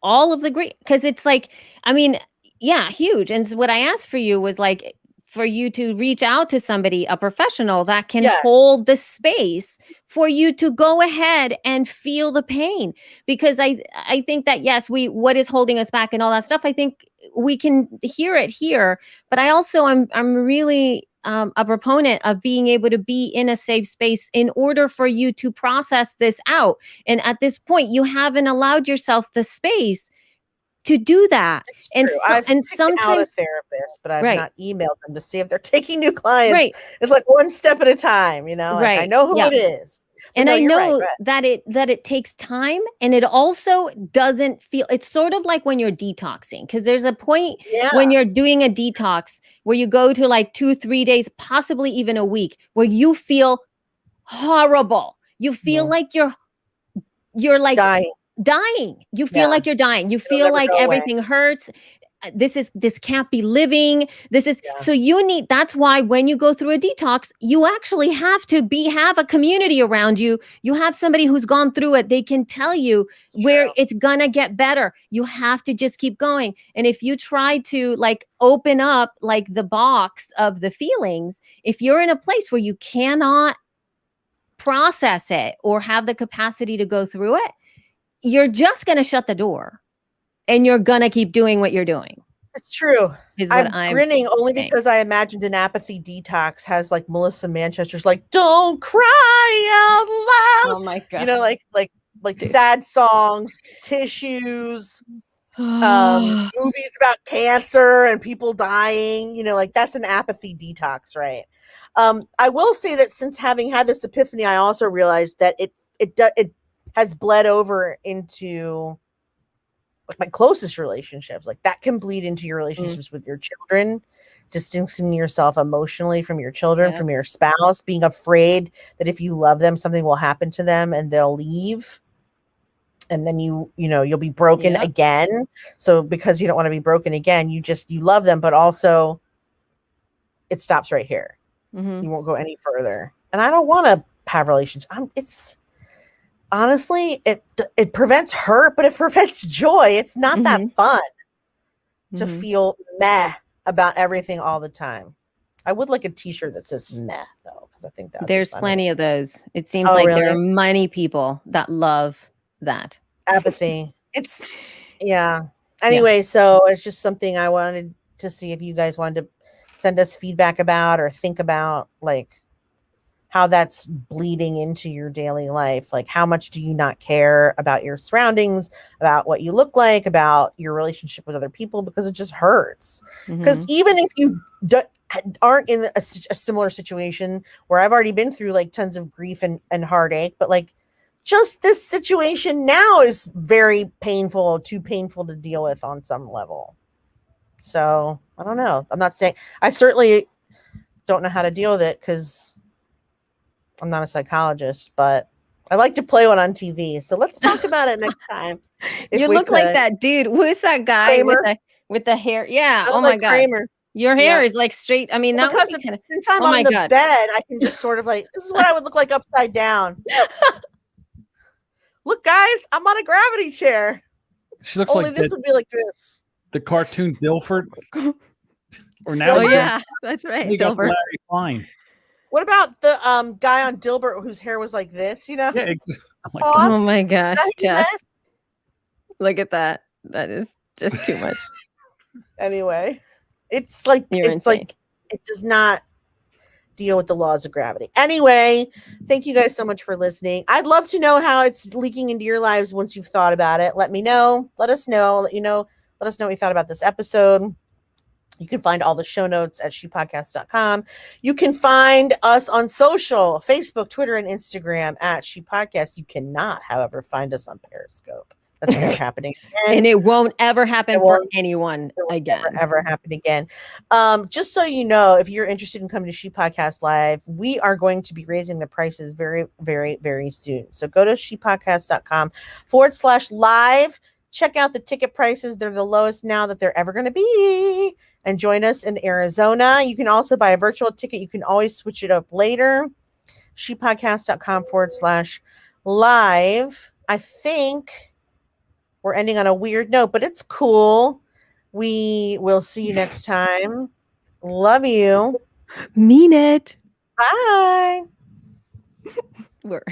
all of the great, because it's like, I mean, yeah, huge. And so what I asked for you was like, for you to reach out to somebody, a professional that can hold the space for you to go ahead and feel the pain. Because I think that, yes, what is holding us back and all that stuff, I think we can hear it here. But I also, I'm really a proponent of being able to be in a safe space in order for you to process this out. And at this point, you haven't allowed yourself the space to do that. And sometimes out a therapist, but I've not emailed them to see if they're taking new clients. It's like one step at a time, you know. Like I know who it is. And I know that it takes time, and it also doesn't feel, it's sort of like when you're detoxing, because there's a point when you're doing a detox where you go to like 2-3 days, possibly even a week, where you feel horrible. You feel like you're like dying. You feel like you're dying. You feel like everything hurts. This can't be living. This is so that's why when you go through a detox, you actually have to have a community around you. You have somebody who's gone through it. They can tell you where it's gonna get better. You have to just keep going. And if you try to like open up like the box of the feelings, if you're in a place where you cannot process it or have the capacity to go through it, you're just going to shut the door and you're going to keep doing what you're doing. It's true. I'm grinning only because I imagined an apathy detox has like Melissa Manchester's like, don't cry out loud. Oh my God. You know, like sad songs, tissues, movies about cancer and people dying, you know, like that's an apathy detox, right? I will say that since having had this epiphany, I also realized that it has bled over into like my closest relationships. Like that can bleed into your relationships with your children, distancing yourself emotionally from your children, from your spouse, being afraid that if you love them, something will happen to them and they'll leave. And then you'll be broken again. So because you don't want to be broken again, you love them, but also it stops right here. You won't go any further. And I don't want to have relationships. Honestly, it prevents hurt, but it prevents joy. It's not that fun to feel meh about everything all the time. I would like a t-shirt that says meh though, because I think that there's plenty of those. It seems like there are many people that love that. Apathy. Anyway, so it's just something I wanted to see if you guys wanted to send us feedback about or think about, like how that's bleeding into your daily life. Like how much do you not care about your surroundings, about what you look like, about your relationship with other people, because it just hurts. Because even if you aren't in a similar situation where I've already been through like tons of grief and heartache, but like just this situation now is very painful, too painful to deal with on some level. So I don't know. I'm not saying, I certainly don't know how to deal with it because I'm not a psychologist, but I like to play one on TV. So let's talk about it next time. You look like that dude. Who's that guy with the hair? Yeah. Oh my God. Kramer. Your hair is like straight. I mean, that would be kind of, since I'm on the bed, I can just sort of like, this is what I would look like upside down. Look, guys, I'm on a gravity chair. She looks Only this would be like this. The cartoon Dilbert. Or now, that's right. Dilbert. Larry Fine. What about the guy on Dilbert whose hair was like this? You know? Yeah. Oh my gosh, Jess! Look at that. That is just too much. Anyway, it's like It does not deal with the laws of gravity. Anyway, thank you guys so much for listening. I'd love to know how it's leaking into your lives once you've thought about it. Let me know. Let us know. Let us know what you thought about this episode. You can find all the show notes at shepodcast.com. You can find us on social, Facebook, Twitter, and Instagram at ShePodcast. You cannot, however, find us on Periscope. That's never happening again. And it won't ever happen for anyone again. Ever happen again. Just so you know, if you're interested in coming to She Podcast Live, we are going to be raising the prices very, very, very soon. So go to shepodcast.com/live. Check out the ticket prices. They're the lowest now that they're ever going to be. And join us in Arizona. You can also buy a virtual ticket. You can always switch it up later. shepodcast.com/live. I think we're ending on a weird note, but it's cool. We will see you next time. Love you. Mean it. Bye. We're